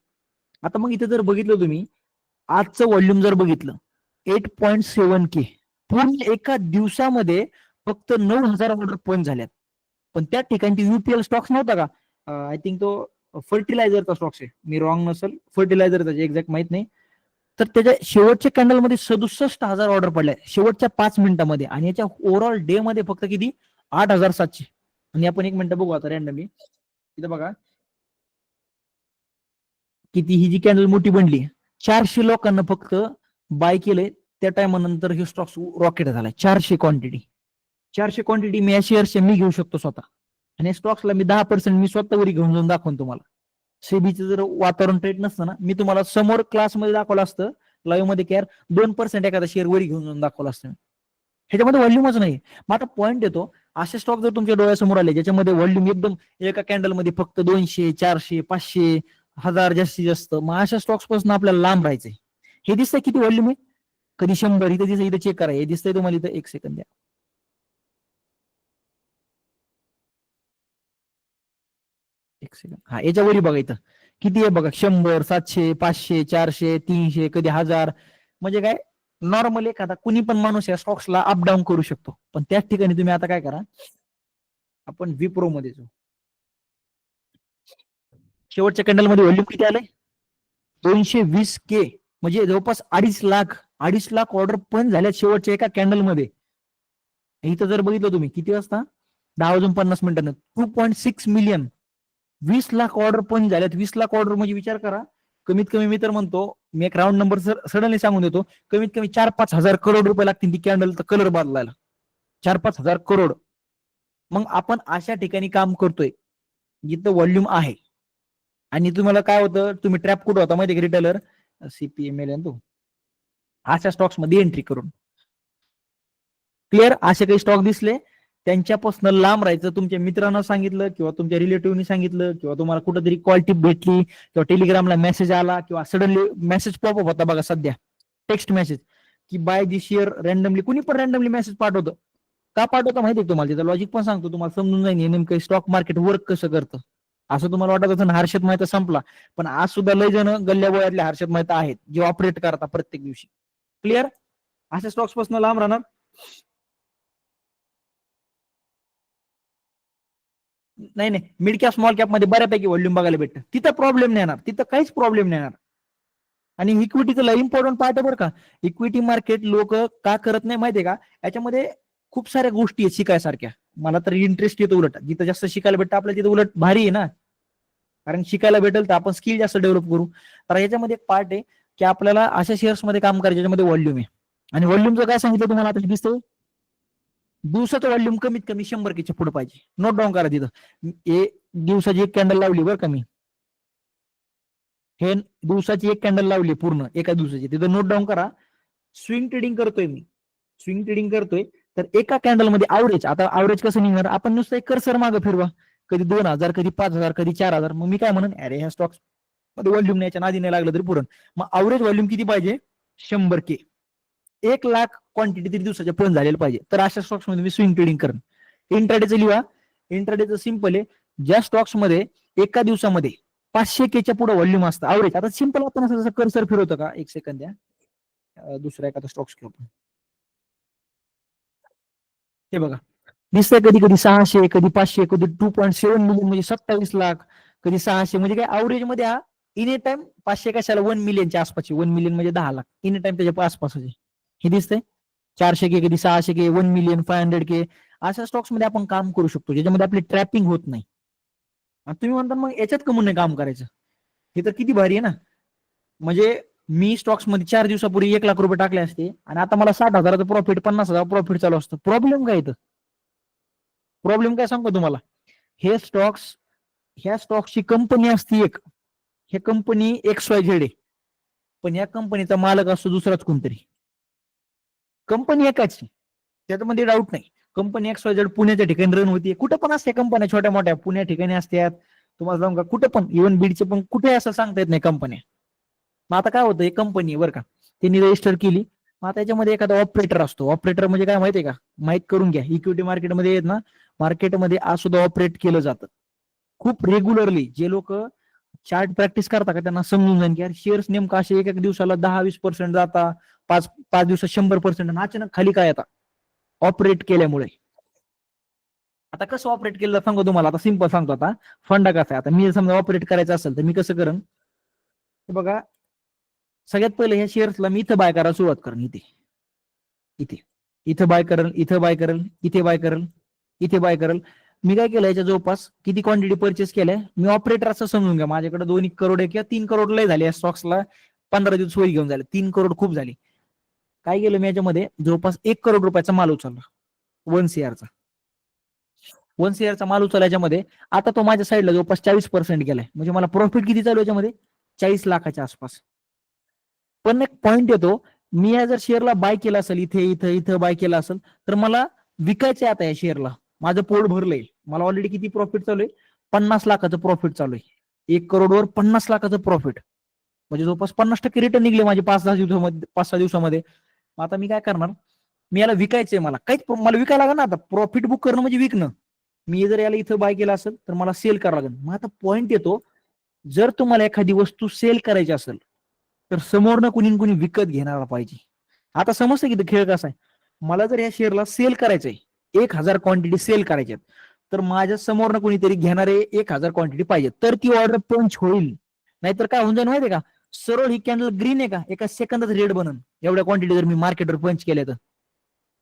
आता मग इथे जर बघितलं तुम्ही, आजचं व्हॉल्यूम जर बघितलं 8.7K, पूर्ण एका दिवसामध्ये फक्त 9,000 ऑर्डर पण झाल्यात. पण त्या ठिकाणी युपीएल स्टॉक्स नव्हता का, आय थिंक तो फर्टिलायझरचा स्टॉक्स आहे, मी रॉंग नसेल, फर्टिलायझरचा एक्झॅक्ट माहित नाही. तर त्याच्या शेवटच्या कॅन्डलमध्ये 67,000 ऑर्डर पडल्या शेवटच्या 5 मिनिटांमध्ये, आणि याच्या ओव्हरऑल डे मध्ये फक्त किती 8,700. आणि आपण 1 मिनिट बघू आता रॅन्डमली. इथं बघा किती ही जी कॅन्डल मोठी बनली, 400 लोकांना फक्त बाय केलंय त्या टायमानंतर हे स्टॉक्स रॉकेट झालाय. 400 क्वांटिटी मी या शेअर्सच्या मी घेऊ शकतो स्वतः, आणि स्टॉक्सला मी 10% मी स्वतः वरी घेऊन जाऊन दाखवून तुम्हाला. सेबीचं जर वातावरण ट्रेट नसतं ना, मी तुम्हाला समोर क्लासमध्ये दाखवलं असतं, लाईव्ह मध्ये केअर 2% एखादा शेअर वरी घेऊन जाऊन दाखवलं असतं. ह्याच्यामध्ये व्हॉल्यूमच नाही. मग आता पॉईंट येतो, असे स्टॉक जर तुमच्या डोळ्यासमोर आले ज्याच्यामध्ये व्हॉल्यूम एकदम एका कॅन्डलमध्ये फक्त 200, 400, 500, 1000 जास्तीत जास्त, मग अशा स्टॉक्स पासून आपल्याला लांब राहायचंय. हे दिसतंय किती व्हॉल्यूम आहे, कधी 100, इथं दिसतंय, इथं चेक करा, हे दिसतंय तुम्हाला इथं, 1 सेकंद द्या. एक सेकंड, हा याच्यावरही बघा इथं किती आहे बघा, 100, 700, 500, 400, 300, कधी 1000. म्हणजे काय, नॉर्मल एखादा कुणी पण माणूस या स्टॉक्सला अप डाऊन करू शकतो. पण त्याच ठिकाणी तुम्ही आता काय करा, आपण विप्रो मध्ये जाऊ. शेवटच्या कॅन्डल मध्ये व्हॉल्यूम किती आलंय, 220K, म्हणजे जवळपास 2.5 लाख ऑर्डर पण झाल्या शेवटच्या एका कॅन्डल मध्ये. इथं जर बघितलं तुम्ही किती वाजता, 10:50 2.6 मिलियन, 20 लाख ऑर्डर पण झाल्यात. 20 लाख ऑर्डर म्हणजे विचार करा, कमीत कमी मी तर म्हणतो, मी एक राऊंड नंबर सडनली सांगून देतो, कमीत कमी 4-5 हजार करोड रुपये लागतील ती कॅन्डलचा कलर बदलायला. 4-5 हजार करोड. मग आपण अशा ठिकाणी काम करतोय जिथं व्हॉल्यूम आहे. आणि तुम्हाला काय होतं, तुम्ही ट्रॅप कुठं होता माहिती, रिटेलर CPML तो अशा स्टॉक्स मध्ये एंट्री करून. क्लिअर, असे काही स्टॉक दिसले त्यांच्यापासून लांब राहायचं. तुमच्या मित्रांना सांगितलं किंवा तुमच्या रिलेटिव्हनी सांगितलं किंवा तुम्हाला कुठेतरी कॉल टिप भेटली किंवा टेलिग्रामला मेसेज आला किंवा सडनली मेसेज पॉपअप होता बघा सध्या, टेक्स्ट मेसेज की बाय दी शेअर रॅन्डमली, कुणी पण रॅन्डमली मेसेज पाठवतं. का पाठवतं माहिती आहे तुम्हाला, त्याचं लॉजिक पण सांगतो तुम्हाला, समजून जाईल नेमकं स्टॉक मार्केट वर्क कसं करतं. असं तुम्हाला वाटत असेल हर्षद मेहता संपला, पण आज सुद्धा लय जण गल्ल्या बोळ्यातले हर्षद मेहता आहेत जे ऑपरेट करतात प्रत्येक दिवशी. क्लिअर, अशा स्टॉक्स पासून लांब राहणार. नाही नाही, मिड कॅप स्मॉल कॅप मध्ये बऱ्यापैकी व्हॉल्यूम बघायला भेटतं, तिथं प्रॉब्लेम नाही येणार, तिथं काहीच प्रॉब्लेम नाही येणार. आणि इक्विटीचं लय इम्पॉर्टंट पार्ट आहे बरं का. इक्विटी मार्केट लोक का करत नाही माहितीये का, याच्यामध्ये खूप साऱ्या गोष्टी आहेत शिकायसारख्या. मला तर इंटरेस्ट येतो, उलट जिथं जास्त शिकायला भेटतं आपल्याला तिथं उलट भारी आहे ना, कारण शिकायला भेटेल तर आपण स्किल जास्त डेव्हलप करू. तर याच्यामध्ये एक पार्ट आहे की आपल्याला अशा शेअर्स मध्ये काम करायचं ज्याच्यामध्ये व्हॉल्यूम आहे. आणि व्हॉल्यूमचं काय सांगितलं तुम्हाला आता दिसतं, दिवसाचं व्हॉल्यूम कमीत कमी 100K पुढे पाहिजे. नोट डाऊन करा तिथं, दिवसाची एक कॅन्डल लावली बरं का मी, हे दिवसाची एक कॅन्डल लावली पूर्ण एका दिवसाची, तिथं नोट डाऊन करा. स्विंग ट्रेडिंग करतोय मी, स्विंग ट्रेडिंग करतोय, तर एका कॅन्डल मध्ये ॲव्हरेज, आता ॲव्हरेज कसं निघणार, आपण नुसतं एक कर्सर मागं फिरवा, कधी 2,000, कधी 5,000, कधी 4,000, मग मी काय म्हणून, अरे ह्या स्टॉक्स मध्ये व्हॉल्यूम न्यायच्या नादी नाही लागलं तरी पुरण. मग ॲव्हरेज व्हॉल्यूम किती पाहिजे, 100K, 1 लाख क्वांटिटी तरी दिवसाच्या पण झालेलं पाहिजे. तर अशा स्टॉक्स मध्ये मी स्विंग ट्रेडिंग करेन. इंट्राडेचं लिहा, इंट्राडेचं सिंपल आहे, ज्या स्टॉक्स मध्ये एका दिवसामध्ये 500K पुढे व्हॉल्यूम असतं ॲव्हरेज. आता सिंपल आपण असं जसं कर्सर फिरवतो का, 1 सेकंद द्या, दुसरा एखादा स्टॉक्स घेऊ आपण. हे बघा, दिसतंय कधी कधी 600, कधी 500, कधी 2.7 मिलियन म्हणजे 27 लाख, कधी 600, म्हणजे काय ॲव्हरेज मध्ये हा इन ए टाइम 500 कशाला 1 मिलियनच्या आसपासची, 1 मिलियन म्हणजे 10 लाख, इन ए टाइम त्याच्या आसपासच हे दिसतंय. 400K, कधी 600K, 1 मिलियन, 500K, अशा स्टॉक्स मध्ये आपण काम करू शकतो ज्याच्यामध्ये आपली ट्रॅपिंग होत नाही. आणि तुम्ही म्हणता मग याच्यात कमून नाही काम करायचं, हे तर किती भारी आहे ना. म्हणजे मी स्टॉक्स मध्ये 4 दिवसापूर्वी 1 लाख रुपये टाकले असते आणि आता मला 60,000चं प्रॉफिट, 50,000 प्रॉफिट चालू असतं. प्रॉब्लेम काय येतं, प्रॉब्लेम काय सांगतो तुम्हाला, हे स्टॉक्स, ह्या स्टॉक्सची कंपनी असते एक, हे कंपनी XYZ आहे, पण या कंपनीचा मालक असतो दुसराच कोणतरी. कंपनी एकाच, त्याच्यामध्ये डाऊट नाही. कंपनी XYZ पुण्याच्या ठिकाणी रन होती, कुठं पण असते कंपन्या, छोट्या मोठ्या पुण्या ठिकाणी असतात. तुम्हाला जाऊन का कुठं पण, इव्हन बीडचे पण कुठे असं सांगता येत नाही कंपन्या. मग आता काय होतं, एक कंपनी बरं का, त्यांनी रजिस्टर केली, मग आता त्याच्यामध्ये एखादा ऑपरेटर असतो. ऑपरेटर म्हणजे काय माहितीये का, माहित करून घ्या, इक्विटी मार्केटमध्ये येत ना, मार्केटमध्ये आज सुद्धा ऑपरेट केलं जातं खूप रेग्युलरली. जे लोक चार्ट प्रॅक्टिस करता का त्यांना समजून जाईल की शेअर्स नेमका असे एक एक दिवसाला 10-20% जाता, 5 दिवसात 100%, अचानक खाली काय येतात, ऑपरेट केल्यामुळे. आता कसं ऑपरेट केलं सांगतो तुम्हाला, आता सिंपल सांगतो. आता फंडा कसा आहे, आता मी समजा ऑपरेट करायचं असेल तर मी कसं करेन, बघा, सगळ्यात पहिले ह्या शेअर्सला मी इथं बाय करायला सुरुवात करेन. इथे इथे इथं बाय करेल, इथं बाय करेल, इथे बाय करेल, इथे बाय करेल. मी काय केलं, याच्या जवळपास किती क्वांटिटी परचेस केलंय मी, ऑपरेटर असं समजून घ्या माझ्याकडे 2 करोड किंवा 3 करोड लय झाले या स्टॉक्सला. 15 दिवस वही घेऊन झाले, 3 करोड खूप झाली. काय केलं मी याच्यामध्ये जवळपास 1 करोड रुपयाचा माल उचलला. 1 CR चा 1 CR चा माल उचलला याच्यामध्ये. आता तो माझ्या साईडला जवळपास 40% गेलाय. म्हणजे मला प्रॉफिट किती चालू याच्यामध्ये, 40 लाखाच्या आसपास. पण एक पॉईंट येतो, मी या जर शेअरला बाय केला असेल, इथे इथं इथं बाय केला असेल, तर मला विकायचं आता या शेअरला. माझं पोट भरलंय, मला ऑलरेडी किती प्रॉफिट चालू आहे, 50 लाखाचं प्रॉफिट चालू आहे. 1 करोडवर 50 लाखाचं प्रॉफिट, म्हणजे जवळपास 50% रिटर्न निघले माझे 5-10 दिवसामध्ये, 5-6 दिवसामध्ये. आता मी काय करणार, मी याला विकायचंय, मला काहीच मला विकायला लागेल ना. आता प्रॉफिट बुक करणं म्हणजे विकणं. मी जर याला इथं बाय केला असेल तर मला सेल करावं लागेल. मग आता पॉईंट येतो, जर तुम्हाला एखादी वस्तू सेल करायची असेल तर समोरनं कुणी कुणी विकत घेणारा पाहिजे. आता समजतं की खेळ कसा आहे, मला जर या शेअरला सेल करायचंय, 1,000 क्वांटिटी सेल करायच्यात, तर माझ्या समोरनं कुणीतरी घेणारे 1,000 क्वांटिटी पाहिजे, तर ती ऑर्डर पंच होईल. नाहीतर काय होऊन जाईल माहितीये का, सरळ ही कॅन्डल ग्रीन आहे का, एका सेकंदात रेड बनन एवढ्या क्वांटिटी जर मी मार्केटवर पंच केल्या तर.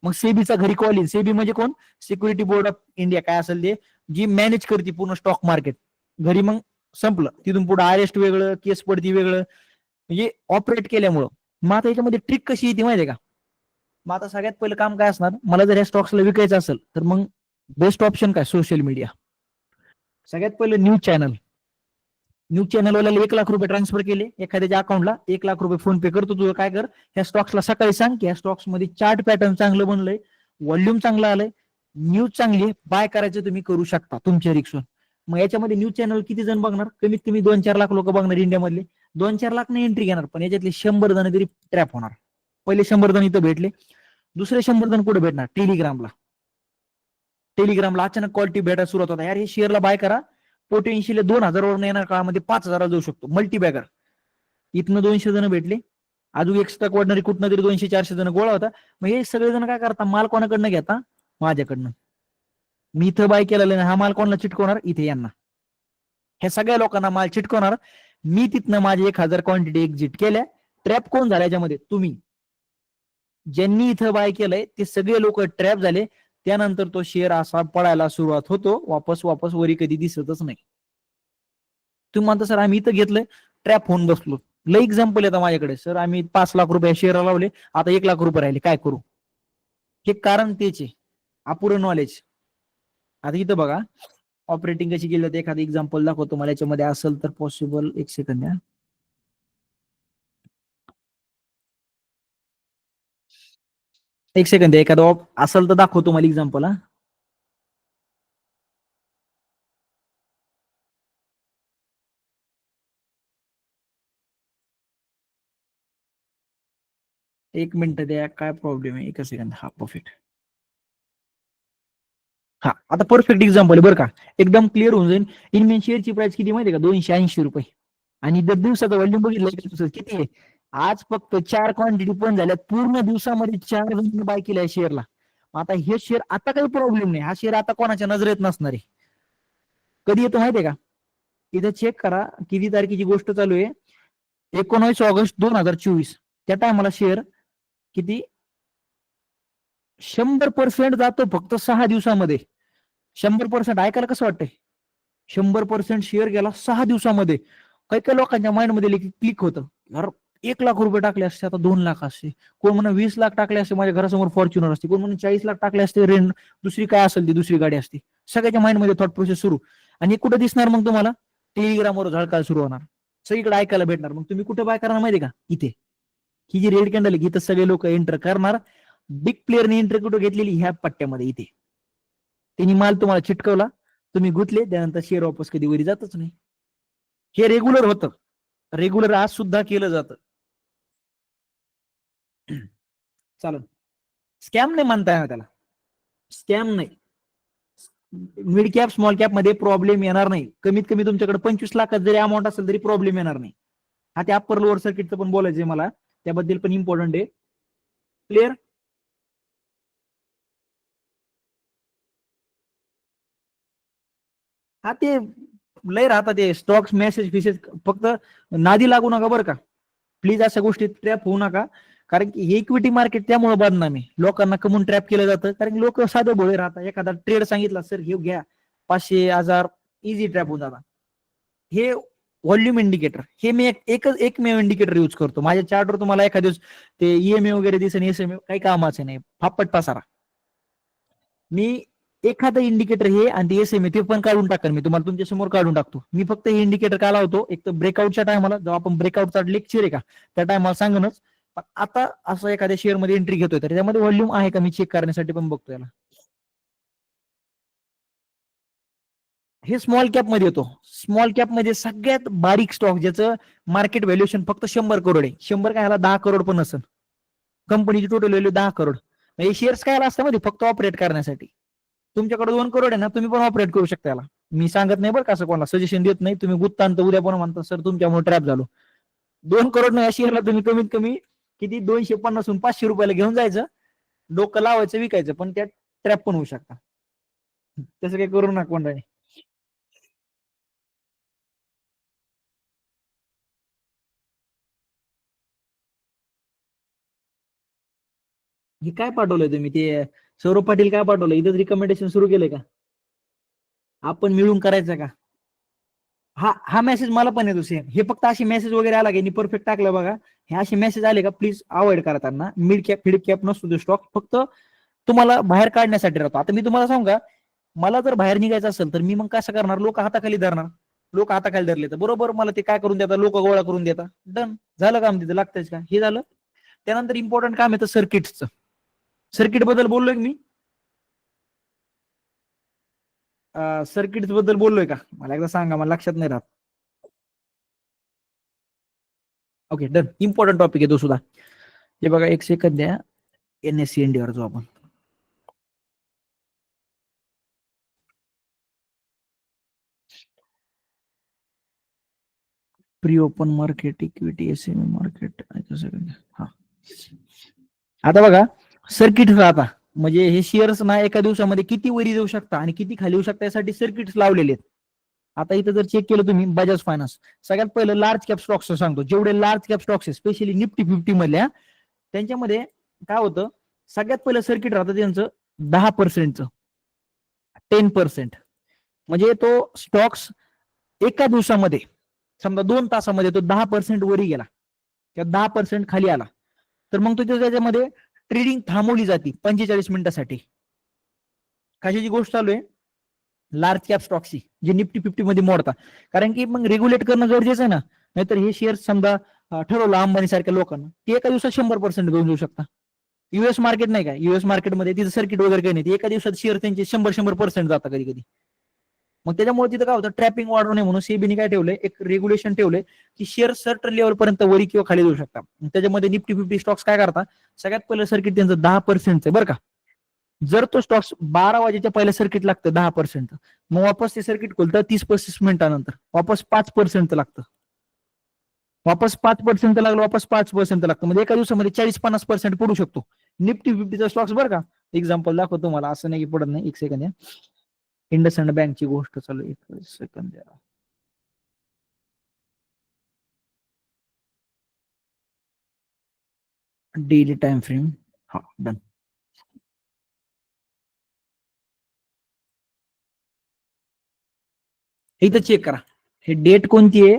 मग सेबीचा घरी कॉल येईल. सेबी म्हणजे कोण, सिक्युरिटी बोर्ड ऑफ इंडिया काय असेल ते, जी मॅनेज करते पूर्ण स्टॉक मार्केट. घरी मग संपलं, तिथून पुढे अरेस्ट वेगळं, केस पडती वेगळं, म्हणजे ऑपरेट केल्यामुळं. मग आता याच्यामध्ये ट्रिक कशी येते माहितीये का, मग आता सगळ्यात पहिलं काम काय असणार, मला जर या स्टॉक्सला विकायचं असेल तर मग बेस्ट ऑप्शन काय, सोशल मीडिया. सगळ्यात पहिलं न्यूज चॅनलवाल्याला 1 लाख रुपये ट्रान्सफर केले एखाद्याच्या अकाउंटला, 1 लाख रुपये फोन पे करतो. तुझं काय कर, ह्या स्टॉक्सला सकाळी सांग की ह्या स्टॉक्स मध्ये चार्ट पॅटर्न चांगलं बनलंय, व्हॉल्यूम चांगलं आलंय, न्यूज चांगली आहे, बाय करायचं तुम्ही करू शकता तुमच्या रिक्सवर. मग याच्यामध्ये न्यूज चॅनल किती जण बघणार, कमीत कमी 2-4 लाख लोक बघणार इंडियामधले. 2-4 लाख नाही एंट्री घेणार, पण याच्यातले 100 जण तरी ट्रॅप होणार. पहिले 100 जण इथं भेटले, दुसरे 100 जण कुठे भेटणार, टेलिग्रामला अचानक क्वालिटी भेटायला सुरुवात होता, यार हे शेअरला बाय करा, पोटेन्शियल 2,000 येणार काळामध्ये 5,000 जाऊ शकतो, मल्टीबॅगर. इथनं 200 जण भेटले, अजून एक्स्ट्रा कोऑर्डिनरी कुठनं तरी 200-400 जण गोळा होता. मग हे सगळे जण काय करता, माल कोणाकडनं घेता, माझ्याकडनं. मी इथं बाय केलेला नाही, हा माल कोणाला चिटकवणार, इथे यांना, हे सगळ्या लोकांना माल चिटकवणार. मी तिथनं माझे 1,000 क्वांटिटी एक्झिट केल्या. ट्रॅप कोण झाला याच्यामध्ये, तुम्ही. ज्यांनी इथं बाय केलंय ते सगळे लोक ट्रॅप झाले. त्यानंतर तो शेअर असा पडायला सुरुवात होतो, वापस वापस वरी कधी दिसतच नाही. तुम्ही म्हणता सर आम्ही इथं घेतलंय, ट्रॅप होऊन बसलो. लय एक्झाम्पल येतात माझ्याकडे, सर आम्ही 5 लाख रुपये शेअर लावले, आता 1 लाख रुपये राहिले, काय करू. हे कारण तेच आहे, अपुरं नॉलेज. आता इथं बघा ऑपरेटिंग कशी केली जाते, एखादं एक्झाम्पल दाखवतो मला याच्यामध्ये असेल तर पॉसिबल. 1 सेकंद द्या. एखादं असेल तर दाखवतो मला एक्झाम्पल. हा, 1 मिनिट द्या, काय प्रॉब्लेम आहे, 1 सेकंद. हा परफेक्ट. हा आता परफेक्ट एक्झाम्पल बरं का, एकदम क्लिअर होऊन जाईल. इनमेन शेअरची प्राइस किती माहिती आहे का, 280 रुपये. आणि जर दिवसाचा व्हॉल्यूम बघितलं किती आहे, आज फक्त 4 क्वांटिटी पण झाल्यात, पूर्ण दिवसामध्ये 4 जण बाय केल्या शेअरला. आता हे शेअर आता काही प्रॉब्लेम नाही, हा शेअर आता कोणाच्या नजरेत नसणार आहे. कधी येतो माहितीये का, इथे चेक करा किती तारखेची गोष्ट चालू आहे, 19 ऑगस्ट 2024. त्या टायमाला शेअर किती, 100% जातो फक्त 6 दिवसामध्ये. 100% ऐकायला कसं वाटतंय, 100% शेअर गेला 6 दिवसामध्ये. काही काही लोकांच्या माइंडमध्ये क्लिक होतं, यार 1 लाख रुपये टाकले असते आता 2 लाख असते, कोण म्हणा 20 लाख टाकले असते माझ्या घरासमोर फॉर्च्युनर असते, कोण म्हणून 40 लाख टाकले असते रेंट, दुसरी काय असेल ती दुसरी गाडी असते. सगळ्याच्या माइंडमध्ये थॉट प्रोसेस सुरू. आणि कुठे दिसणार मग तुम्हाला, टेलिग्रामवर झळकायला सुरू होणार, सगळीकडे ऐकायला भेटणार. मग तुम्ही कुठे बाय करणार माहिती का, इथे. ही जी रेड कॅन्डल आहे इथं सगळे लोक एंटर करणार. बिग प्लेअरने एंटर कुठे घेतलेली, ह्या पट्ट्यामध्ये इथे. त्यांनी माल तुम्हाला चिटकवला, तुम्ही गुतले, त्यानंतर शेअर वापस कधी वरी जातच नाही. हे रेग्युलर होतं, रेग्युलर आज सुद्धा केलं जातं. चालेल, स्कॅम नाही म्हणता येणार त्याला, स्कॅम नाही. मिड कॅप स्मॉल कॅप मध्ये प्रॉब्लेम येणार नाही. कमीत कमी तुमच्याकडे 25 लाखात जरी अमाऊंट असेल तरी प्रॉब्लेम येणार नाही. हा ते अप्पर लोअर सर्किटचं पण बोलायचंय मला, त्याबद्दल पण इम्पॉर्टंट आहे. क्लिअर. हा ते लय राहतात ते स्टॉक्स मेसेज फिसेज, फक्त नादी लागू नका बरं का. प्लीज अशा गोष्टी ट्रॅप होऊ नका, कारण की हे इक्विटी मार्केट त्यामुळे बदनामी, लोकांना कमून ट्रॅप केलं जातं, कारण की लोक साधे भोळे राहतात. एखादा ट्रेड सांगितला सर हे घ्या 500,000, इझी ट्रॅप होऊन जातात. हे व्हॉल्यूम इंडिकेटर, हे मी एकमेव इंडिकेटर यूज करतो माझ्या चार्टवर. तुम्हाला एखाद्या ते ईएमए वगैरे दिसेल, एसएमए काही कामाचे नाही, फापट पसारा. मी एखादं इंडिकेटर हे आणि ते एसएमए ते पण काढून टाकेन, मी तुम्हाला तुमच्या समोर काढून टाकतो. मी फक्त हे इंडिकेटर का लावतो, एक तर ब्रेकआउटच्या टायमाला, जेव्हा आपण ब्रेकआउटचा लेक्चर आहे का त्या टायमाला सांगणच. पण आता असं एखाद्या शेअर मध्ये एंट्री घेतोय तर त्यामध्ये व्हॉल्यूम आहे का मी चेक करण्यासाठी पण बघतो याला. हे स्मॉल कॅप मध्ये येतो. स्मॉल कॅप मध्ये सगळ्यात बारीक स्टॉक ज्याचं मार्केट व्हॅल्युएशन फक्त 100 करोड आहे. 100 काय, ह्याला 10 करोड पण नसेल. कंपनीची टोटल व्हॅल्यू 10 करोड. हे शेअर्स काय असतं मध्ये फक्त ऑपरेट करण्यासाठी. तुमच्याकडे 2 करोड आहे ना, तुम्ही पण ऑपरेट करू शकता याला. मी सांगत नाही बरं का, असं कोणाला सजेशन देत नाही. तुम्ही गुत्तांत उद्या पण म्हणता सर तुमच्यामुळे ट्रॅप झालो. 2 करोड या शेअरला तुम्ही कमीत कमी किती 250 500 रुपयाला घेऊन जायचं, डोकं लावायचं, विकायचं, पण त्यात ट्रॅप पण होऊ शकता. तसं काही करू नका कोणताही. हे काय पाठवलंय तुम्ही, ते सौरभ पाटील काय पाठवलं, इथंच रिकमेंडेशन सुरू केलंय का, आपण मिळून करायचं का? हा हा मेसेज मला पण येतो सेम. हे फक्त अशी मेसेज वगैरे आला की परफेक्ट टाकलं बघा, हे असे मेसेज आले का प्लीज अवॉइड करताना. मिड कॅप फीड कॅप नसतो तो स्टॉक, फक्त तुम्हाला बाहेर काढण्यासाठी राहतो. आता मी तुम्हाला सांगू का, मला जर बाहेर निघायचं असेल तर मी मग कसं करणार, लोक हाताखाली धरणार. लोक हाताखाली धरले तर बरोबर मला ते काय करून देतात, लोक गोळा करून देतात. डन झालं काम, तिथं लागतंच का, हे झालं. त्यानंतर इम्पॉर्टंट काम येतं सर्किट्सचं. सर्किट बद्दल बोललोय मी, सर्किट बद्दल बोललोय का, मला एकदा सांगा, मला लक्षात नाही राहत. Okay done. इम्पॉर्टंट टॉपिक आहे तो सुद्धा. हे बघा एक सेकंद द्या, एनएससी इंडियावर जो आपण pre open market equity SME market. हा आता बघा सर्किट आता म्हणजे हे शेअर्स ना एका दिवसामध्ये किती वरी जाऊ शकता आणि किती खाली येऊ शकता यासाठी सर्किट्स लावलेले आहेत. आता इथं जर चेक केलं तुम्ही, बजाज फायनान्स सगळ्यात पहिलं लार्ज कॅप स्टॉक्स सांगतो, जेवढे large cap stocks specially Nifty 50 मधल्या, त्यांच्यामध्ये काय होतं, सगळ्यात पहिलं सर्किट राहतं त्यांचं 10%चं, 10%. म्हणजे तो स्टॉक्स एका दिवसामध्ये समजा 2 तासामध्ये तो 10% वरी गेला किंवा 10% खाली आला, तर मग तो त्याच्यामध्ये ट्रेडिंग थांबवली जाते 45 मिनिटासाठी. कशाची गोष्ट चालू आहे, लार्ज कॅप स्टॉक्सची, जे निफ्टी 50 मध्ये मोडतात. कारण की मग रेग्युलेट करणं गरजेचं आहे ना, नाहीतर हे शेअर समजा ठरवलं अंबानी सारख्या लोकांना, ते एका दिवसात 100% घेऊन जाऊ शकता. युएस मार्केट नाही का, युएस मार्केटमध्ये तिथं सर्किट वगैरे काही नाही, एका दिवसात शेअर त्यांचे 100% जातात कधी कधी. मग त्याच्यामुळे तिथं काय होतं, ट्रॅपिंग वाढवू नये म्हणून सेबीने काय ठेवलंय, एक रेग्युलेशन ठेवलंय की शेअर सर्टन लेवल पर्यंत वरी किंवा खाली जाऊ शकतात. त्याच्यामध्ये निफ्टी 50 स्टॉक्स काय करतात, सगळ्यात पहिलं सर्किट त्यांचं 10% बरं का. जर तो स्टॉक्स 12 वाजेच्या पहिलं सर्किट लागतं 10%, मग वापस ते सर्किट खोलतं 30-35 मिनिटानंतर वापस 5% लागतं, वापस 5% लागलं, वापस 5% लागतं. म्हणजे एका दिवसामध्ये 40-50% पडू शकतो निफ्टी 50चा स्टॉक्स बरं का. एक्झाम्पल दाखवतो तुम्हाला, असं नाही की पडत नाही. एक सेकंड या, इंडसइंड बँकची गोष्ट चालू, एक सेकंद द्या. डेली टाइम फ्रेम, हा डन. इथं चेक करा, हे डेट कोणती आहे,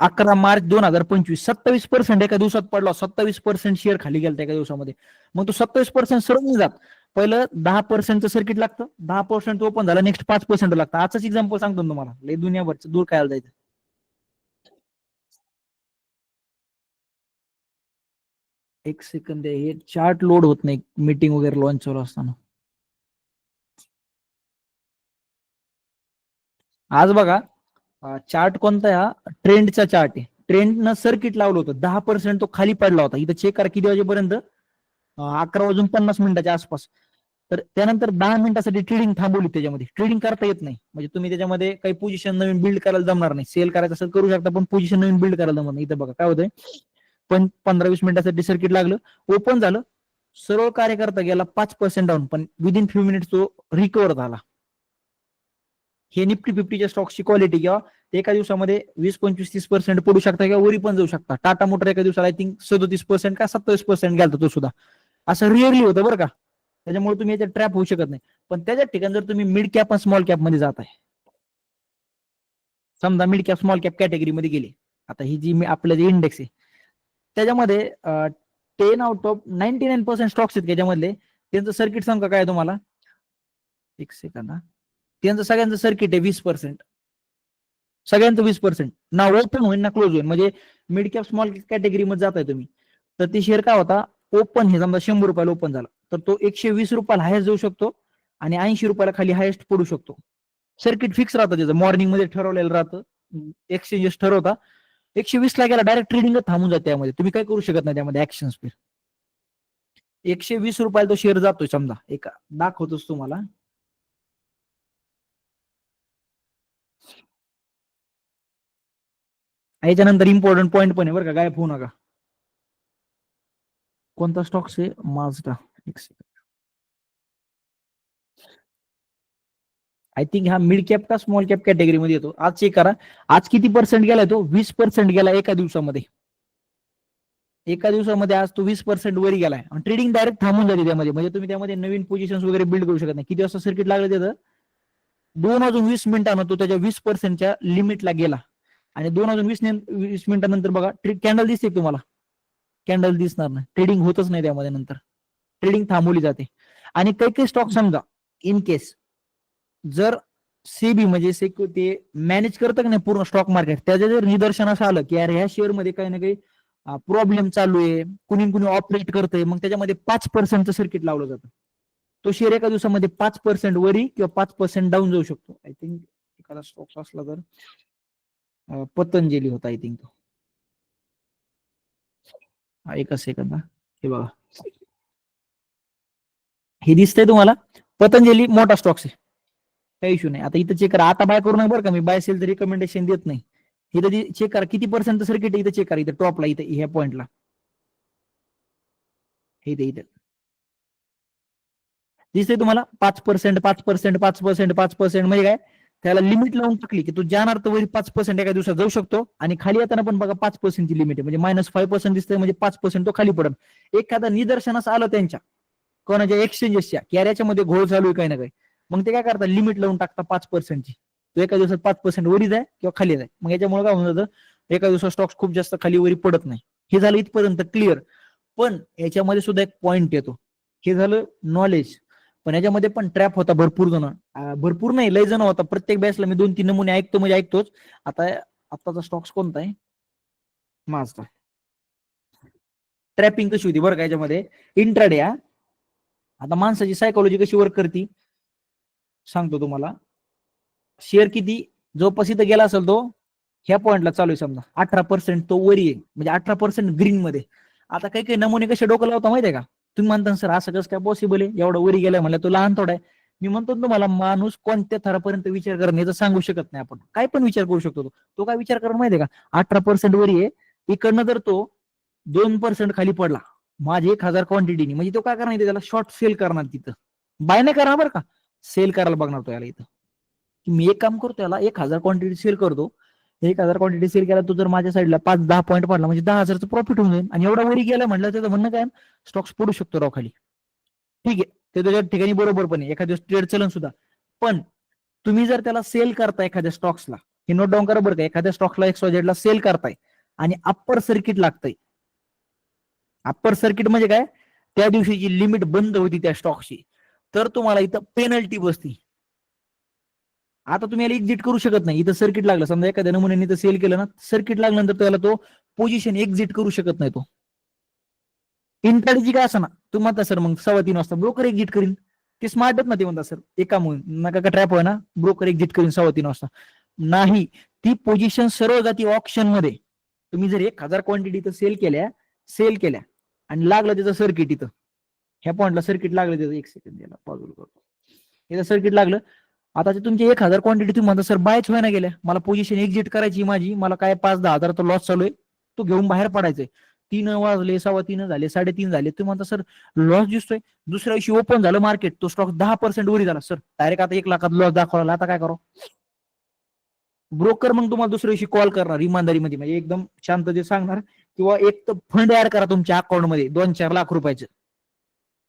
11 मार्च 2025. 27% एका दिवसात पडला, 27% शेअर खाली गेला एका दिवसामध्ये. मग तो 27% सरळ नाही जात, पहिलं 10%चं सर्किट लागतं, 10% ओपन झालं, नेक्स्ट 5% लागतं. आजच एक्झाम्पल सांगतो तुम्हाला, लय दुनियाभरचं दूर काय जायचं. एक सेकंद, हे चार्ट लोड होत नाही, मीटिंग वगैरे लॉन्च चालू असताना. आज बघा चार्ट कोणता आहे, हा ट्रेंडचा चार्ट आहे. ट्रेंडनं सर्किट लावलं होतं, 10% तो खाली पडला होता. इथं चेक करा किती वाजेपर्यंत, 11 वाजून 50 मिनिटाच्या आसपास. तर त्यानंतर 10 मिनिटासाठी ट्रेडिंग थांबवली, त्याच्यामध्ये ट्रेडिंग करता येत नाही. म्हणजे तुम्ही त्याच्यामध्ये काही पोझिशन नवीन बिल्ड करायला जमणार नाही. सेल करायचं असेल करू शकता, पण पोझिशन नवीन बिल्ड करायला जमणार नाही. इथं बघा काय होतंय, पण 15-20 मिनिटासाठी सर्किट लागलं, ओपन झालं, सरळ कार्यकर्ता गेला 5% डाऊन, पण विदिन फ्यू मिनिट्स तो रिकवर झाला. हे निफ्टी 50च्या स्टॉक्सची क्वालिटी किंवा एका दिवसामध्ये 20-25-30% पडू शकता किंवा वरी पण जाऊ शकता. टाटा मोटर एका दिवसाला आय थिंक 37% का 27% गेलता तो सुद्धा. असं रिअरली होतं बरं का. त्याच्यामुळे तुम्ही याच्यात ट्रॅप होऊ शकत नाही. पण त्याच्या ठिकाणी जर तुम्ही मिड कॅप आणि स्मॉल कॅप मध्ये जाताय, समजा मिड कॅप स्मॉल कॅप कॅटेगरीमध्ये गेले, आता ही जी आपलं जे इंडेक्स आहे त्याच्यामध्ये 10 आउट ऑफ 99% स्टॉक्स आहेत त्याच्यामधले, त्यांचं सर्किट सांगा काय तुम्हाला, एक सेकंद. त्यांचं सगळ्यांचं सर्किट आहे 20%. सगळ्यांचं 20%. ना ओपन होईल ना क्लोज होईल. म्हणजे मिड कॅप स्मॉल कॅटेगरी मध्ये जाताय तुम्ही, तर ते शेअर काय होता, ओपन हे समजा 100 रुपयाला ओपन झाला तर तो 120 रुपयाला हायस्ट जाऊ शकतो आणि 80 रुपयाला खाली हायस्ट पडू शकतो. सर्किट फिक्स राहतं त्याचं, मॉर्निंग मध्ये ठरवलेलं राहतं, एक्सचेंजेस ठरवता. 120 ला गेला डायरेक्ट ट्रेडिंग थांबून जाते, त्यामध्ये तुम्ही काय करू शकत नाही त्यामध्ये ऍक्शन. 120 रुपयाला तो शेअर जातोय समजा, एक दाखवतोच तुम्हाला. याच्यानंतर इम्पॉर्टंट पॉईंट पण आहे बरं का, गायब होऊ नका. कोणता स्टॉक्स आहे, माजडा. आय थिंक हा मिड कॅप का स्मॉल कॅप कॅटेगरीमध्ये येतो. आज चेक करा, आज किती पर्सेंट गेलाय तो, 20% गेला एका दिवसामध्ये. एका दिवसामध्ये आज तो 20% वरी गेलाय आणि ट्रेडिंग डायरेक्ट थांबून जाते त्यामध्ये. म्हणजे तुम्ही त्यामध्ये नवीन पोझिशन्स वगैरे बिल्ड करू शकत नाही. किती वाजता सर्किट लागलं त्याचं, 2 वाजून 20 मिनिटांना तो त्याच्या 20%च्या लिमिटला गेला आणि 2 वाजून 20 मिनिटांनंतर बघा कॅन्डल दिसते तुम्हाला, कॅन्डल दिसणार नाही, ट्रेडिंग होतच नाही त्यामध्ये, नंतर ट्रेडिंग थांबवली जाते. आणि काही काही स्टॉक समजा इन केस जर सेबी म्हणजे ते मॅनेज करतं की नाही पूर्ण स्टॉक मार्केट, त्याचं जर निदर्शन असं आलं की यार ह्या शेअर मध्ये काही ना काही प्रॉब्लेम चालू आहे, कुणी कुणी ऑपरेट करतंय, मग त्याच्यामध्ये 5%चं सर्किट लावलं जातं. तो शेअर एका दिवसामध्ये 5% वरी किंवा 5% डाऊन जाऊ शकतो. आय थिंक एखादा स्टॉक्स असला तर पतंजली होता आय थिंक तो. एकच सेकंद, हे बघा हे दिसतंय तुम्हाला, पतंजली मोठा स्टॉक्स आहे, काही इश्यू नाही. आता इथं चेक करा, आता बाय करू नये बरं का, मी बाय सेल रिकमेंडेशन देत नाही. इथं चेक करा किती पर्सेंट सर्किट आहे, इथं चेक करा, इथं टॉपला, इथं ह्या पॉईंटला, इथे इथं दिसतंय तुम्हाला 5%, 5%, 5%, 5%. म्हणजे काय, त्याला लिमिट लावून टाकली की तू जाणार तर वरी 5% एका दिवसात जाऊ शकतो आणि खाली येताना पण बघा 5% ची लिमिट आहे. म्हणजे -5% दिसतंय, म्हणजे 5% तो खाली पडत. एखादा निदर्शनास आलं त्यांच्या कोणाच्या एक्सचेंजेसच्या की याच्यामध्ये घोळ चालू आहे काही ना काही, मग ते काय करतात, लिमिट लावून टाकतात 5%ची. तो एका दिवसात 5% वरी जाय किंवा खाली जाय. मग याच्यामुळे काय होऊन जातं, एका दिवसात स्टॉक्स खूप जास्त खाली वरी पडत नाही. हे झालं इथपर्यंत क्लिअर. पण याच्यामध्ये सुद्धा एक पॉइंट येतो, हे झालं नॉलेज. पण याच्यामध्ये पण ट्रॅप होता भरपूर जण, भरपूर नाही लय जण होता. प्रत्येक बॅचला मी 2-3 नमुने ऐकतो, म्हणजे ऐकतोच. आता आताचा स्टॉक्स कोणता आहे, माझा. ट्रॅपिंग कशी होती बरं का याच्यामध्ये, इंट्राडे. आता माणसाची सायकोलॉजी कशी वर्क करते सांगतो तुम्हाला. शेअर किती जोपास इथं गेला असेल तो ह्या पॉईंटला चालू आहे समजा, 18% तो वरी आहे, म्हणजे 18% ग्रीन मध्ये. आता काही काही नमुने कसे डोकं लावता माहितीये का, तुम्ही म्हणता सर असं कसं काय पॉसिबल आहे, एवढं वरी गेलाय म्हणलं, तो लहान थोडा आहे. मी म्हणतो तुम्हाला, माणूस कोणत्या थरापर्यंत विचार करण्याचं सांगू शकत नाही. आपण काय पण विचार करू शकतो. तो काय विचार करा माहितीये का, 18% वरी आहे, इकडनं जर तो 2% खाली पडला माझी 1000 क्वांटिटीनी, म्हणजे तो काय करणार, त्याला शॉर्ट सेल करणार, तिथं बाय नाही करणार बरं का, सेल करायला बघणार तो याला. इथं मी एक काम करतो, याला 1000 क्वांटिटी सेल करतो, 1000 क्वांटिटी सेल केला, तो जर माझ्या साईडला 5-10 पॉईंट पडला, म्हणजे 10,000चं प्रॉफिट होऊन जाईल. आणि एवढा वरी गेला म्हटलं, त्याचं म्हणणं काय, स्टॉक्स पडू शकतो राव खाली. ठीक आहे, ते त्याच्या ठिकाणी बरोबर पण आहे, एखाद्या ट्रेड चलन सुद्धा. पण तुम्ही जर त्याला सेल करताय एखाद्या स्टॉक्सला, हे नोट डाऊन करा बरं का, एखाद्या स्टॉक्सला XYZ ला सेल करताय आणि अप्पर सर्किट लागतंय. अप्पर सर्किट म्हणजे काय, त्या दिवशीची लिमिट बंद होती त्या स्टॉकची, तर तुम्हाला इथं पेनल्टी बसती. आता तुम्ही याला एक्झिट करू शकत नाही. इथं सर्किट लागलं समजा, एखाद्या नमुन्याने इथं सेल केलं ना, सर्किट लागल्यानंतर त्याला तो पोझिशन एक्झिट करू शकत नाही. तो इंट्राडेची काय असं ना, तुम्ही म्हणता सर मग 3:15 वाजता ब्रोकर एक्झिट करीन, ते स्मार्ट आहेत ना, ते म्हणतात सर एका म्हणून नका का ट्रॅप होय ना, ब्रोकर एक्झिट करीन 3:15 वाजता. नाही, ती पोझिशन सरळ जाती ऑप्शन मध्ये. तुम्ही जर 1000 क्वांटिटी इथं सेल केल्या आणि लागलं त्याचं सर्किट, इथं ह्या पॉईंटला सर्किट लागलं त्याचं, एक सेकंड याला बाजूला करतो, इथं सर्किट लागलं. आता ते तुमची 1000 क्वांटिटी तुम्ही म्हणता सर बायच व्हायला गेल्या, मला पोझिशन एक्झिट करायची माझी, मला काय 5-10 हजाराचा लॉस चालू आहे, तो घेऊन बाहेर पडायचंय. 3 वाजले, 3:15 झाले, 3:30 झाले, तुम्ही म्हणता सर लॉस दिसतोय. दुसऱ्या दिवशी ओपन झालं मार्केट, तो स्टॉक 10% वरी झाला, सर डायरेक्ट आता 1 लाखात लॉस दाखवला, आता काय करू. ब्रोकर मग तुम्हाला दुसऱ्या दिवशी कॉल करणार इमानदारीमध्ये, म्हणजे एकदम शांततेत सांगणार, किंवा एक तर फंड ऍड करा तुमच्या अकाउंटमध्ये 2-4 लाख रुपयाचं,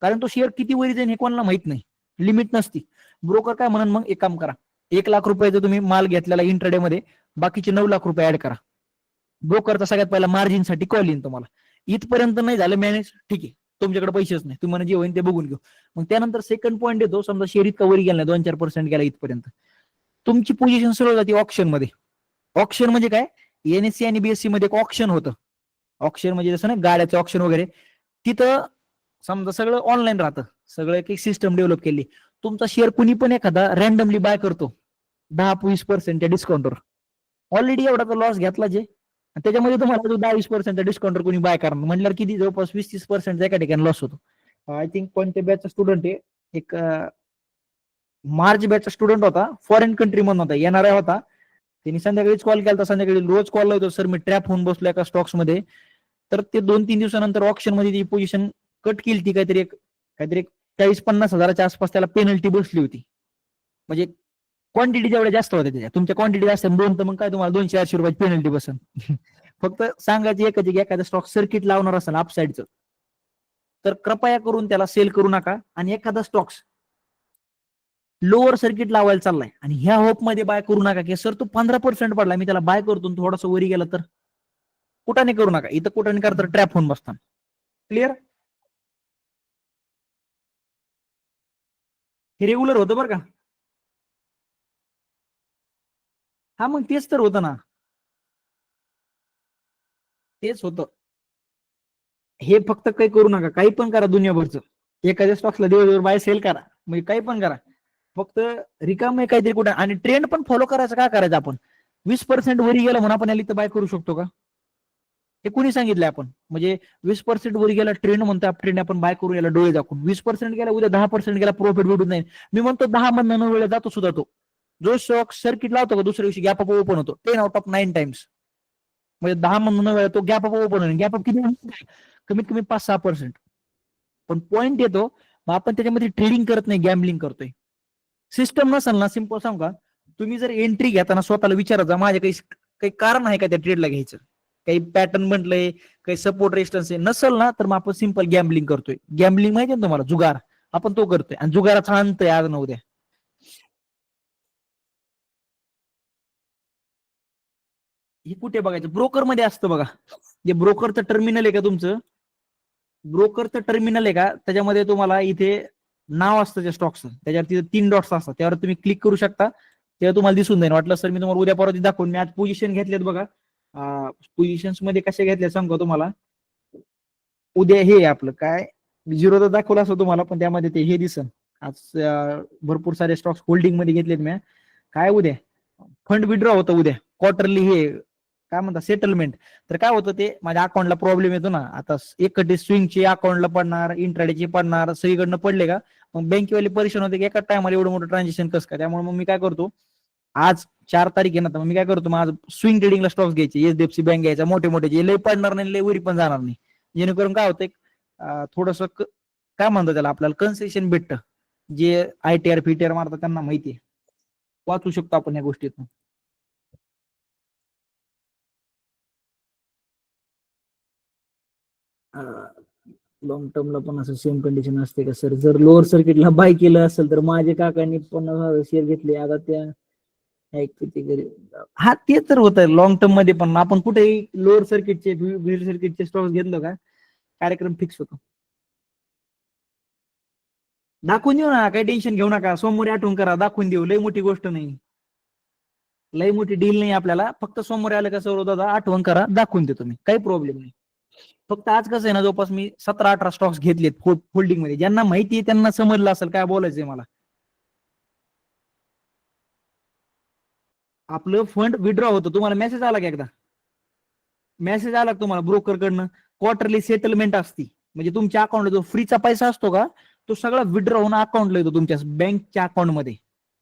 कारण तो शेअर किती वरी जाईल हे कोणाला माहित नाही, लिमिट नसती. ब्रोकर काय म्हणून मग एक काम करा, 1 लाख रुपयाचा तुम्ही माल घेतलेला इंट्राडे मध्ये, बाकीचे 9 लाख रुपये ऍड करा. ब्रोकरचा सगळ्यात पहिला मार्जिनसाठी कॉल येईन तुम्हाला. इथपर्यंत नाही झालं मॅनेज, ठीक आहे, तुमच्याकडे पैसेच नाही, तुम्हाला जे होईल ते बघून घेऊ. मग त्यानंतर सेकंड पॉईंट येतो, समजा शेअर इतका वरी गेला नाही, 2-4% गेला इथपर्यंत, तुमची पोझिशन सरळ जाते ऑप्शन मध्ये. ऑप्शन म्हणजे काय, एनएससी आणि बीएससी मध्ये एक ऑप्शन होतं. ऑप्शन म्हणजे जसं ना गाड्याचं ऑप्शन वगैरे, तिथं समजा सगळं ऑनलाईन राहतं, सगळं एक सिस्टम डेव्हलप केली. तुमचा शेअर कुणी पण एखादा रॅन्डमली बाय करतो 10-20% डिस्काउंटवर. ऑलरेडी एवढा लॉस घेतला जे, त्याच्यामध्ये तुम्हाला 10-20% डिस्काउंटवर कोणी बाय करणार म्हटल्यावर किती, जवळपास 20-30% एका ठिकाणी लॉस होतो. आय थिंक कोणत्या बॅचचा स्टुडंट आहे, एक मार्च बॅचचा स्टुडंट होता, फॉरेन कंट्री म्हणून होता, येणारा होता. त्यांनी संध्याकाळीच कॉल केला, संध्याकाळी रोज कॉल होतो, सर मी ट्रॅप होऊन बसलो एका स्टॉक्स मध्ये. तर ते 2-3 दिवसानंतर ऑप्शन मध्ये ती पोझिशन कट केली, ती काहीतरी 40-50 हजाराच्या आसपास त्याला पेनल्टी बसली होती. म्हणजे क्वांटिटी जेवढ्या जास्त होत्या त्याच्या, तुमच्या क्वांटिटी जास्त दोन, तर मग काय तुम्हाला 200-400 रुपयाची पेनल्टी बसन. फक्त सांगायची एकच की एखादा स्टॉक सर्किट लावणार असेल अपसाईडचं, तर कृपया करून त्याला सेल करू नका. आणि एखादा स्टॉक्स लोअर सर्किट लावायला चाललाय आणि ह्या होप मध्ये बाय करू नका की सर तो 15% पडला, मी त्याला बाय करतो, थोडासा वरी गेला तर. कुठाने करू नका, इथं कुठाने करा तर ट्रॅप होऊन बसता. क्लिअर? हे रेग्युलर होतं बरं का. हा मग तेच तर होतं ना, तेच होतं. हे फक्त काही करू नका, काही पण करा दुनियाभरचं, एखाद्या स्टॉक्सला दिवसभर बाय सेल करा, म्हणजे काही पण करा, फक्त रिकाम काहीतरी कुठं. आणि ट्रेंड पण फॉलो करायचं, काय करायचं आपण, 20% वरी गेला म्हणून आपण याला इथं बाय करू शकतो का? हे कुणी सांगितलंय आपण, म्हणजे 20% वर गेला ट्रेंड म्हणतो, ट्रेंड आपण बाय करू, याला डोळे दाखवून. 20% गेला, उद्या 10% गेला, प्रॉफिट भेटून नाही. मी म्हणतो 10 मधनं वेळेला जातो सुद्धा तो. जो स्टॉक सर्किट लावतो का दुसऱ्या दिवशी गॅप अप ओपन होतो 10 out of 9 टाइम्स, म्हणजे 10 मधनं वेळा तो गॅप अप ओपन होईल. गॅप अप किती, कमीत कमी 5-6%. पण पॉईंट येतो, मग आपण त्याच्यामध्ये ट्रेडिंग करत नाही, गॅम्बलिंग करतोय. सिस्टम नसेल ना, सिंपल सांगू का, तुम्ही जर एंट्री घेताना स्वतःला विचारायचा, माझ्या काही कारण आहे का त्या ट्रेडला घ्यायचं, काही पॅटर्न म्हटलंय, काही सपोर्ट रेजिस्टन्स आहे, नसेल ना तर मग आपण सिंपल गॅम्बलिंग करतोय. गॅम्बलिंग माहिती ना तुम्हाला, जुगार, आपण तो करतोय, आणि जुगाराचा अंत आहे आज ना उद्या. हे कुठे बघायचं, ब्रोकर मध्ये असतं बघा, जे ब्रोकरचं टर्मिनल आहे का तुमचं, ब्रोकरचं टर्मिनल आहे का, त्याच्यामध्ये तुम्हाला इथे नाव असतं त्या स्टॉकचं, त्याच्यावर तिथे 3 डॉट्स असतात, त्यावर तुम्ही क्लिक करू शकता, तेव्हा तुम्हाला दिसून जाईल. वाटलं सर मी तुम्हाला उद्या परवा दाखवून, मी आज पोझिशन घेतलेत बघा. पोझिशन्स मध्ये कशा घेतल्या सांगतो तुम्हाला. उद्या हे आपलं काय, झिरो तर दाखवलं असं तुम्हाला, पण त्यामध्ये ते हे दिसन, आज भरपूर सारे स्टॉक्स होल्डिंग मध्ये घेतलेत मी. काय उद्या फंड विड्रॉ होतं, उद्या क्वार्टरली हे काय म्हणतात सेटलमेंट. तर काय होतं, ते माझ्या अकाउंटला प्रॉब्लेम येतो ना, आता एकटे स्विंगचे अकाउंटला पडणार, इंट्राडेचे पडणार, सगळीकडनं पडले का मग बँकेवाले परेशान होते की एका टायमाला एवढं मोठं ट्रान्झॅक्शन कसं काय. त्यामुळे मग मी काय करतो, आज 4 तारीख आहे ना, तर मग मी काय करतो, मग आज स्विंग ट्रेडिंगला स्टॉक्स घ्यायचे, एचडीएफसी बँक घ्यायचा, मोठे मोठे जे लय पडणार नाही, लय वरी पण जाणार नाही, जेणेकरून काय होतं, थोडस काय म्हणतो त्याला, आपल्याला कन्सेशन भेटतं. जे आयटीआर फीटीआर मारतात त्यांना माहिती आहे, वाचू शकतो आपण या गोष्टीतून. लॉंग टर्मला पण असं सेम कंडिशन असते का सर, जर लोअर सर्किटला बाय केलं असेल तर माझ्या काकांनी 50,000 शेअर घेतले, आता त्या किती, हा ते तर होत आहे लॉंग टर्म मध्ये पण. आपण कुठेही लोअर सर्किटचे मिड सर्किटचे स्टॉक्स घेतलं का कार्यक्रम फिक्स होतो. दाखवून देऊ ना, काही टेन्शन घेऊ नका, सोमवारी आठवण करा, दाखवून देऊ, लई मोठी गोष्ट नाही, लई मोठी डील नाही आपल्याला, फक्त सोमवारी आलं का सर दादा आठवण करा, दाखवून देतो मी, काही प्रॉब्लेम नाही. फक्त आज कसं आहे ना, जवळपास मी 17-18 स्टॉक्स घेतलेत फोल्डिंग मध्ये, ज्यांना माहिती आहे त्यांना समजलं असेल काय बोलायचंय मला. आपलं फंड विड्रॉ होतं, तुम्हाला मेसेज आला का एकदा, मेसेज आला तुम्हाला ब्रोकर कडनं, क्वार्टरली सेटलमेंट असती, म्हणजे तुमच्या अकाउंटला जो फ्रीचा पैसा असतो का, तो सगळा विड्रॉ होऊन अकाउंटला येतो तुमच्या बँकच्या अकाउंटमध्ये.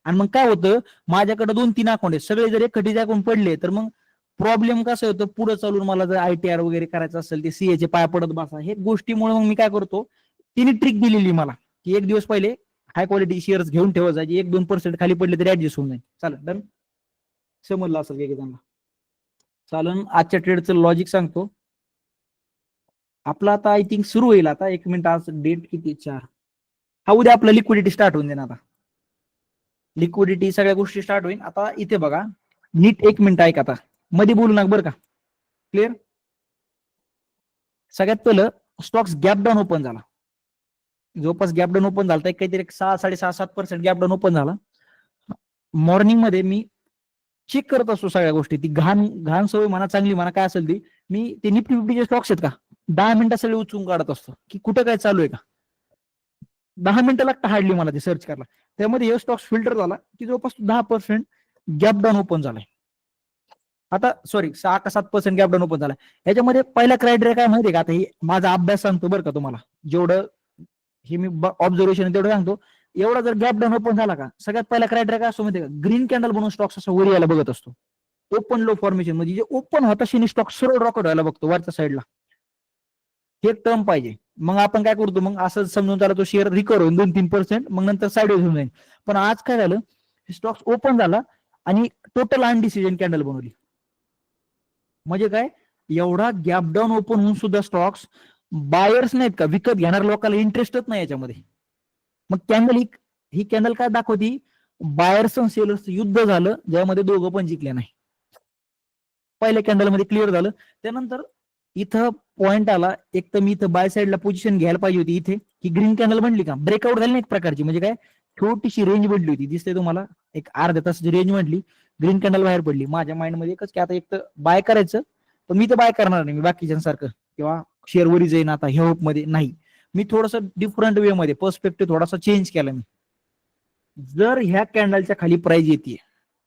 आणि मग काय होतं, माझ्याकडे 2-3 अकाउंट आहेत, सगळे जर एकखटीचे अकाउंट पडले तर मग प्रॉब्लेम कसं होतं, पुढे चालून मला जर आयटीआर वगैरे करायचं असेल, ते सीएचे पाय पडत बसा, हे गोष्टीमुळे मग मी काय करतो, तिने ट्रिक दिलेली मला, की एक दिवस पहिले हाय क्वालिटी शेअर्स घेऊन ठेवायचे, 1-2% खाली पडले तरी ऍडजस्ट होऊन जाईल. चालेल, डन. समजलं असेल की त्यांना. चालन, आजच्या ट्रेडचं लॉजिक सांगतो. आपला आता आय थिंक सुरू होईल आता. 1 मिनिट, आज डेट किती? 4. हा, उद्या आपलं लिक्विडिटी स्टार्ट होऊन देणार. आता लिक्विडिटी सगळ्या गोष्टी स्टार्ट होईल. आता इथे बघा, नीट 1 मिनिट ऐक, आता मध्ये बोलू नका बरं का. क्लिअर? सगळ्यात पहिलं स्टॉक्स गॅप डाऊन ओपन झाला. जवळपास गॅप डाऊन ओपन झाला, काहीतरी 6-6.5-7% गॅप डाऊन ओपन झाला. मॉर्निंग मध्ये मी चेक करत असतो सगळ्या गोष्टी. ती घाण घाण सवय म्हणा, चांगली म्हणा, काय असेल ती. मी ते निफ्टी फिफ्टीचे स्टॉक्स आहेत का, 10 मिनिटं सगळे उचलून काढत असतो की कुठं काय चालू आहे का. 10 मिनिटं लागतं हार्डली मला ते सर्च करायला. त्यामध्ये हे स्टॉक्स फिल्टर झाला की जवळपास 10% गॅप डाऊन ओपन झालाय. आता सॉरी, 6 का 7% गॅप डाऊन ओपन झाला. याच्यामध्ये पहिला क्रायटेरिया काय माहितीये का, आता हे माझा अभ्यास सांगतो बरं का तुम्हाला, जेवढं हे मी ऑब्झर्वेशन तेवढं सांगतो. एवढा जर गॅप डाऊन ओपन झाला का, सगळ्यात पहिला क्रायटेरिया काय असतो माहितीये का, ग्रीन कॅन्डल बनवून स्टॉक्स असं वर यायला बघत असतो. ओपन लो फॉर्मेशन म्हणजे जे ओपन होता स्टॉक सरळ रॉकेट व्हायला बघतो वरच्या साईडला. हे टर्म पाहिजे. मग आपण काय करतो, मग असं समजून त्याला तो शेअर रिकवर होईल 2-3%, मग नंतर साईडवेज होऊन जाईल. पण आज काय झालं, स्टॉक्स ओपन झाला आणि टोटल अनडिसिजन कॅन्डल बनवली. म्हणजे काय, एवढा गॅप डाऊन ओपन होऊन सुद्धा स्टॉक्स, बायर्स नाहीत का, विकत घेणार लोकांना इंटरेस्टच नाही याच्यामध्ये. मग कॅन्डल ही कॅन्डल काय दाखवती, बायर्स आणि सेलर्स युद्ध झालं, ज्यामध्ये दोघं पण जिंकले नाही. पहिल्या कॅन्डल मध्ये क्लिअर झालं. त्यानंतर इथं पॉइंट आला, एक तर मी इथं बाय साईडला पोझिशन घ्यायला पाहिजे होती. इथे ही ग्रीन कॅन्डल बनली का, ब्रेकआउट झाली नाही एक प्रकारची. म्हणजे काय, छोटीशी रेंज बनली होती, दिसते तुम्हाला, एक अर्ध्या तासाची रेंज म्हटली, ग्रीन कॅन्डल बाहेर पडली. माझ्या माइंड मध्ये एकच की आता एक तर बाय करायचं, पण मी तर बाय करणार नाही, मी बाकीच्यांसारखं किंवा शेअर वरी जाईन आता ह्या होप मध्ये नाही. मी थोडस डिफरंट वे मध्ये पर्स्पेक्टिव्ह थोडासा चेंज केला मी. जर ह्या कॅन्डलच्या खाली प्राइस येते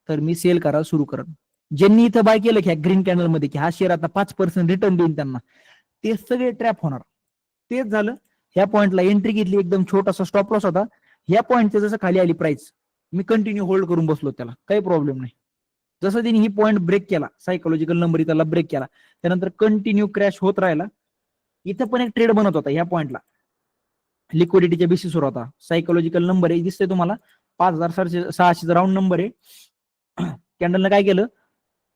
तर मी सेल करायला सुरू करत. ज्यांनी इथं बाय केलं की ग्रीन कॅन्डल मध्ये की हा शेअर आता 5% रिटर्न देईन त्यांना, ते सगळे ट्रॅप होणार. तेच झालं. ह्या पॉइंटला एंट्री घेतली, एकदम छोटासा स्टॉप लॉस होता. ह्या पॉइंटच्या जसं खाली आली प्राइस, मी कंटिन्यू होल्ड करून बसलो, त्याला काही प्रॉब्लेम नाही. जसं तिने ही पॉइंट ब्रेक केला, सायकोलॉजिकल नंबर त्याला ब्रेक केला, त्यानंतर कंटिन्यू क्रॅश होत राहिला. इथं पण एक ट्रेड बनत होता ह्या पॉइंटला, लिक्विडिटीच्या बेसिसवर होता. सायकोलॉजिकल नंबर आहे, दिसतंय तुम्हाला, 5,600 राऊंड नंबर आहे. कॅन्डलनं काय केलं,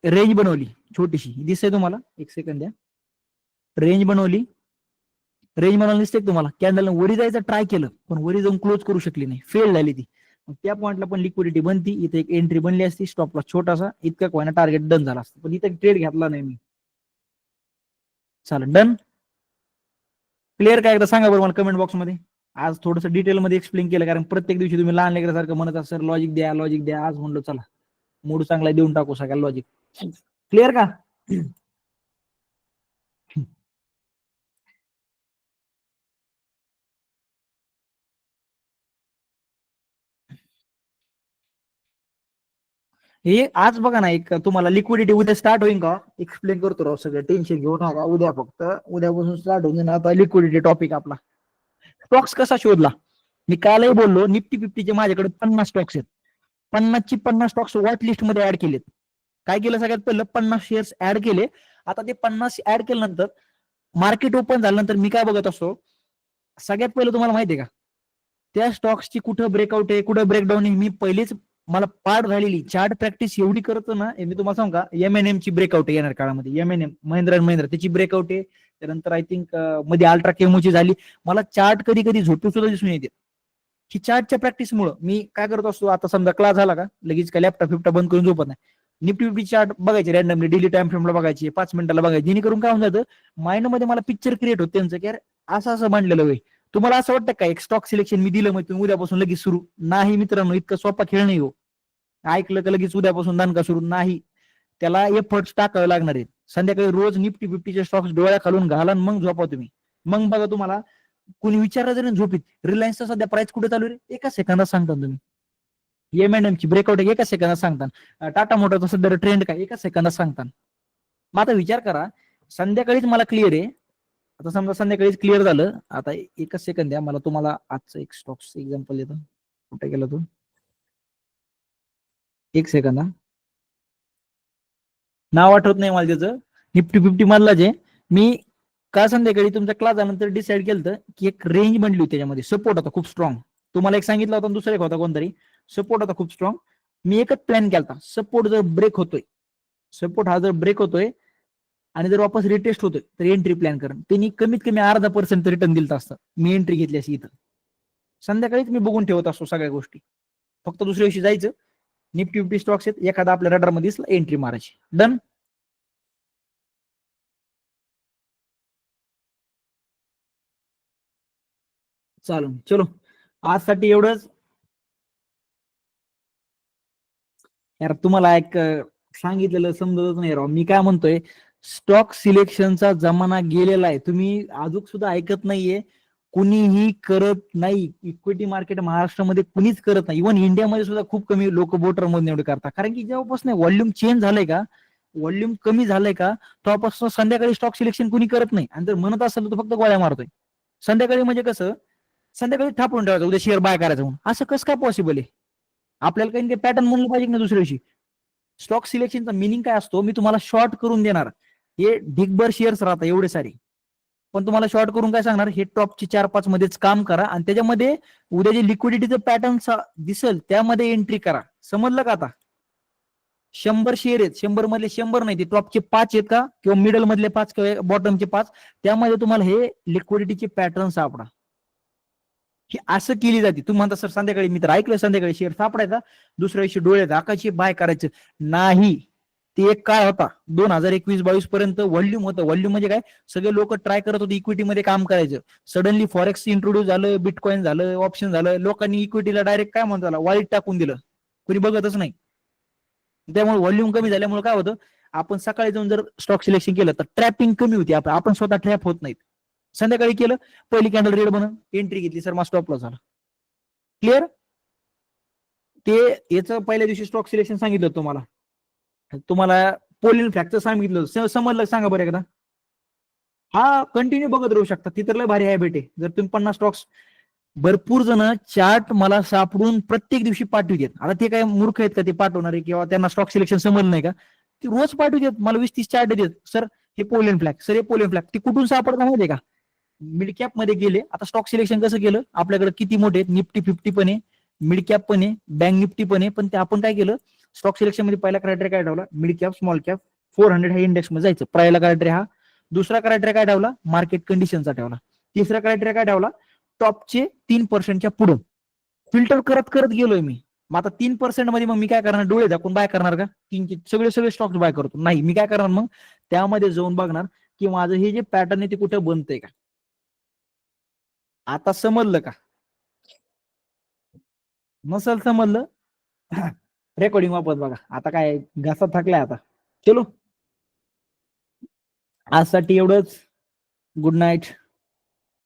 रेंज बनवली छोटीशी, दिसतंय तुम्हाला, एक सेकंड द्या. रेंज बनवली, रेंज बनवली दिसते तुम्हाला. कॅन्डलनं वरी जायचं ट्राय केलं, पण वरी जाऊन क्लोज करू शकली नाही, फेल झाली ती. त्या पॉइंटला पण लिक्विडिटी बनती, इथे एक एंट्री बनली असती, स्टॉपला छोटासा, इतका कोणा टार्गेट डन झाला असतं, पण इथे ट्रेड घेतला नाही मी. चालेल, डन. क्लिअर काय, एकदा सांगा बरं मला कमेंट बॉक्स मध्ये. आज थोडंसं डिटेल मध्ये एक्सप्लेन केलं, कारण प्रत्येक दिवशी तुम्ही लहान लेकरासारखं म्हणत असाल लॉजिक द्या, लॉजिक द्या. आज म्हणलो चला मूड चांगला देऊन टाकू सगळ्या लॉजिक. क्लिअर का? हे आज बघा ना, एक तुम्हाला लिक्विडिटी उद्या स्टार्ट होईल का, एक्सप्लेन करतो राव सगळं, टेन्शन घेऊ नका. उद्या फक्त उद्यापासून स्टार्ट होऊन आता लिक्विडिटी टॉपिक आपला. स्टॉक्स कसा शोधला, मी कालही बोललो, निफ्टी फिफ्टीचे माझ्याकडे 50 स्टॉक्स आहेत. 50ची 50 स्टॉक्स वॉच लिस्ट मध्ये ऍड केलेत. काय केलं, सगळ्यात पहिलं 50 शेअर्स ऍड केले. आता ते 50 ऍड केल्यानंतर मार्केट ओपन झाल्यानंतर मी काय बघत असतो, सगळ्यात पहिलं तुम्हाला माहितीये का, त्या स्टॉक्सची कुठं ब्रेकआउट आहे, कुठं ब्रेकडाऊन आहे, मी पहिलेच मला पाठ झालेली चार्ट प्रॅक्टिस एवढी करतो ना. मी तुम्हाला सांगू का, एमएनएम ची ब्रेकआउट आहे येणार काळामध्ये, एमएनएम महिंद्रा अँड महिंद्रा त्याची ब्रेकआउट आहे. त्यानंतर आय थिंक मध्ये अल्ट्रा केमोची झाली. मला चार्ट कधी कधी झोपू सुद्धा दिसून येते. की चार्टच्या प्रॅक्टिसमुळे मी काय करत असतो, आता समजा क्लास झाला का लगेच काय लॅपटॉप फिफ्टॉप बंद करून झोपत नाही. निफ्टी फिफ्टी चार्ट बघायचे, रॅन्डमली डेली टाइम फ्रेमला बघायची, 5 मिनिटाला बघायची, जेणेकरून काय होऊन जातं, माइंड मध्ये मला पिक्चर क्रिएट होत त्यांचं की असं असं मांडलेलं होय. तुम्हाला असं वाटतं का एक स्टॉक सिलेक्शन मी दिलं मग तुम्ही उद्यापासून लगेच सुरू? नाही मित्रांनो, इतकं सोपा खेळ नाही हो. ऐकलं का लगेच उद्यापासून दणका सुरू नाही, त्याला एफर्ट्स टाकावे लागणार आहेत. संध्याकाळी रोज निफ्टी फिफ्टीचे स्टॉक्स डोळ्या खालून घाला, मग झोपा तुम्ही. मग बघा, तुम्हाला कुणी विचारलं जरी झोपीत, रिलायन्सचा सध्या प्राइस कुठे चालू आहे, एका सेकंदात सांगता तुम्ही. एमएनएम ची ब्रेकआउट एका सेकंदात सांगता. टाटा मोटरचा सध्या ट्रेंड काय एका सेकंदात सांगता. मग आता विचार करा, संध्याकाळीच मला क्लिअर आहे. आता समजा संध्याकाळीच क्लिअर झालं, आता एकच सेकंद द्या मला, तुम्हाला आजचं एक स्टॉक्स एक्झाम्पल देतो. कुठे गेला तो, एक सेकंद. नाव आठवत नाही मला त्याचं, निफ्टी फिफ्टी मधला जे मी का संध्याकाळी तुमच्या क्लास झाल्यानंतर डिसाईड केलं की एक रेंज बनली होती, त्याच्यामध्ये सपोर्ट होता खूप स्ट्रॉंग. तुम्हाला एक सांगितलं होता, दुसरा एक होता कोणतरी, सपोर्ट होता खूप स्ट्रॉंग. मी एकच प्लॅन केला, सपोर्ट जर ब्रेक होतोय, सपोर्ट हा जर ब्रेक होतोय आणि जर वापस रिटेस्ट होतोय तर एंट्री प्लॅन करा. त्यांनी कमीत कमी 0.5% रिटर्न दिलं असतं मी एंट्री घेतली अशी. इथं संध्याकाळीच मी बघून ठेवत असतो सगळ्या गोष्टी, फक्त दुसऱ्या दिवशी जायचं, निफ्टी फिफ्टी स्टॉक्स आहेत एखादा आपल्या रडार मध्ये एंट्री मारायची. डन. चालून चलो आजसाठी एवढंच. यार तुम्हाला एक सांगितलेलं समजतच नाही राव. मी काय म्हणतोय, स्टॉक सिलेक्शनचा जमाना गेलेला आहे. तुम्ही अजून सुद्धा ऐकत नाहीये. कुणीही करत नाही इक्विटी मार्केट महाराष्ट्रामध्ये, कुणीच करत नाही. इव्हन इंडियामध्ये सुद्धा खूप कमी लोक बोटर मधून एवढे करतात. कारण की जेव्हापासून व्हॉल्यूम चेंज झालंय का, व्हॉल्यूम कमी झालंय का, तेव्हापासून संध्याकाळी स्टॉक सिलेक्शन कुणी करत नाही. आणि जर म्हणत असेल तर फक्त गोळ्या मारतोय. संध्याकाळी म्हणजे कसं, संध्याकाळी थापून ठेवायचं उद्या शेअर बाय करायचं म्हणून. असं कसं काय पॉसिबल आहे? आपल्याला काही पॅटर्न म्हणलं पाहिजे ना दुसऱ्या दिवशी. स्टॉक सिलेक्शनचा मिनिंग काय असतो, मी तुम्हाला शॉर्ट करून देणार. हे ढिगभर शेअर्स राहतात एवढे सारे, पण तुम्हाला शॉर्ट करून काय सांगणार, हे टॉपची 4-5 मध्येच काम करा आणि त्याच्यामध्ये उद्या जे लिक्विडिटीचं पॅटर्न दिसेल त्यामध्ये एंट्री करा. समजलं का आता? 100 शेअर आहेत, 100 मधले 100 नाही, ते टॉपचे 5 आहेत का, किंवा मिडल मधले 5 किंवा बॉटमचे 5, त्यामध्ये तुम्हाला हे लिक्विडिटीचे पॅटर्न सापडा. ही असं केली जाते. तुम्ही म्हणता सर संध्याकाळी, मी तर ऐकलं संध्याकाळी शेअर सापडायचा, दुसऱ्या दिवशी डोळे झाकायचे बाय करायचं. नाही, ते एक काय होता 2021-22 पर्यंत व्हॉल्यूम होतं. व्हॉल्यूम म्हणजे काय, सगळे लोक ट्राय करत होते इक्विटीमध्ये काम करायचं. सडनली फॉरेक्स इंट्रोड्यूस झालं, बिटकॉइन झालं, ऑप्शन झालं, लोकांनी इक्विटीला डायरेक्ट काय म्हणतात वाईट टाकून दिलं, कोणी बघतच नाही. त्यामुळे व्हॉल्यूम कमी झाल्यामुळे काय होतं, आपण सकाळी जाऊन जर स्टॉक सिलेक्शन केलं तर ट्रॅपिंग कमी होती, आपण स्वतः ट्रॅप होत नाहीत. संध्याकाळी केलं, पहिली कॅन्डल रेड बनवून एंट्री घेतली, सर मग स्टॉप लॉस झाला. क्लिअर? ते याचं पहिल्या दिवशी स्टॉक सिलेक्शन सांगितलं तुम्हाला. तुम्हाला पोलिन फ्लॅगचं सांगितलं, समजलं सांगा बरं एकदा. हा कंटिन्यू बघत राहू शकता, ती तर लय भारी हॅबिट आहे. जर तुम्ही 50 स्टॉक्स, भरपूर जण चार्ट मला सापडून प्रत्येक दिवशी पाठवतात. आता ते काय मूर्ख आहेत का ते पाठवणारे, किंवा त्यांना स्टॉक सिलेक्शन समजलं नाही का, ते रोज पाठवतात मला 20-30 चार्ट देतात. सर हे पोलियन फ्लॅग, सर हे पोलियन फ्लॅग. ते कुठून सापडतं माहितीये का, मिड कॅप मध्ये गेले. आता स्टॉक सिलेक्शन कसं केलं, आपल्याकडे किती मोठे आहेत, निफ्टी 50 पण आहे, मिड कॅप पण आहे, बँक निफ्टी पण आहे. पण ते आपण काय केलं, स्टॉक सिलेक्शन मध्ये पहिला क्रायटेरिया काय ठेवला, मिड कॅप, स्मॉल कॅप, 400 हा इंडेक्स मध्ये जायचं, पहिला क्रायटेरिया हा. दुसरा क्रायटेरिया काय ठेवला, मार्केट कंडिशनचा ठेवला. तिसरा क्रायटेरिया काय ठेवला, टॉपचे 3%च्या पुढं. फिल्टर करत करत गेलोय मी. मग आता 3% मध्ये मग मी काय करणार, डोळे झाकून बाय करणार का, सगळे सगळे स्टॉक्स बाय करतो? नाही, मी काय करणार मग, त्यामध्ये जाऊन बघणार की माझं हे जे पॅटर्न आहे ते कुठं बनतंय का. आता समजलं का? नसल समजलं, रेकॉर्डिंग वापस बघा. आता काय घासा थकलाय आता. चलो आजसाठी एवढंच. Good night.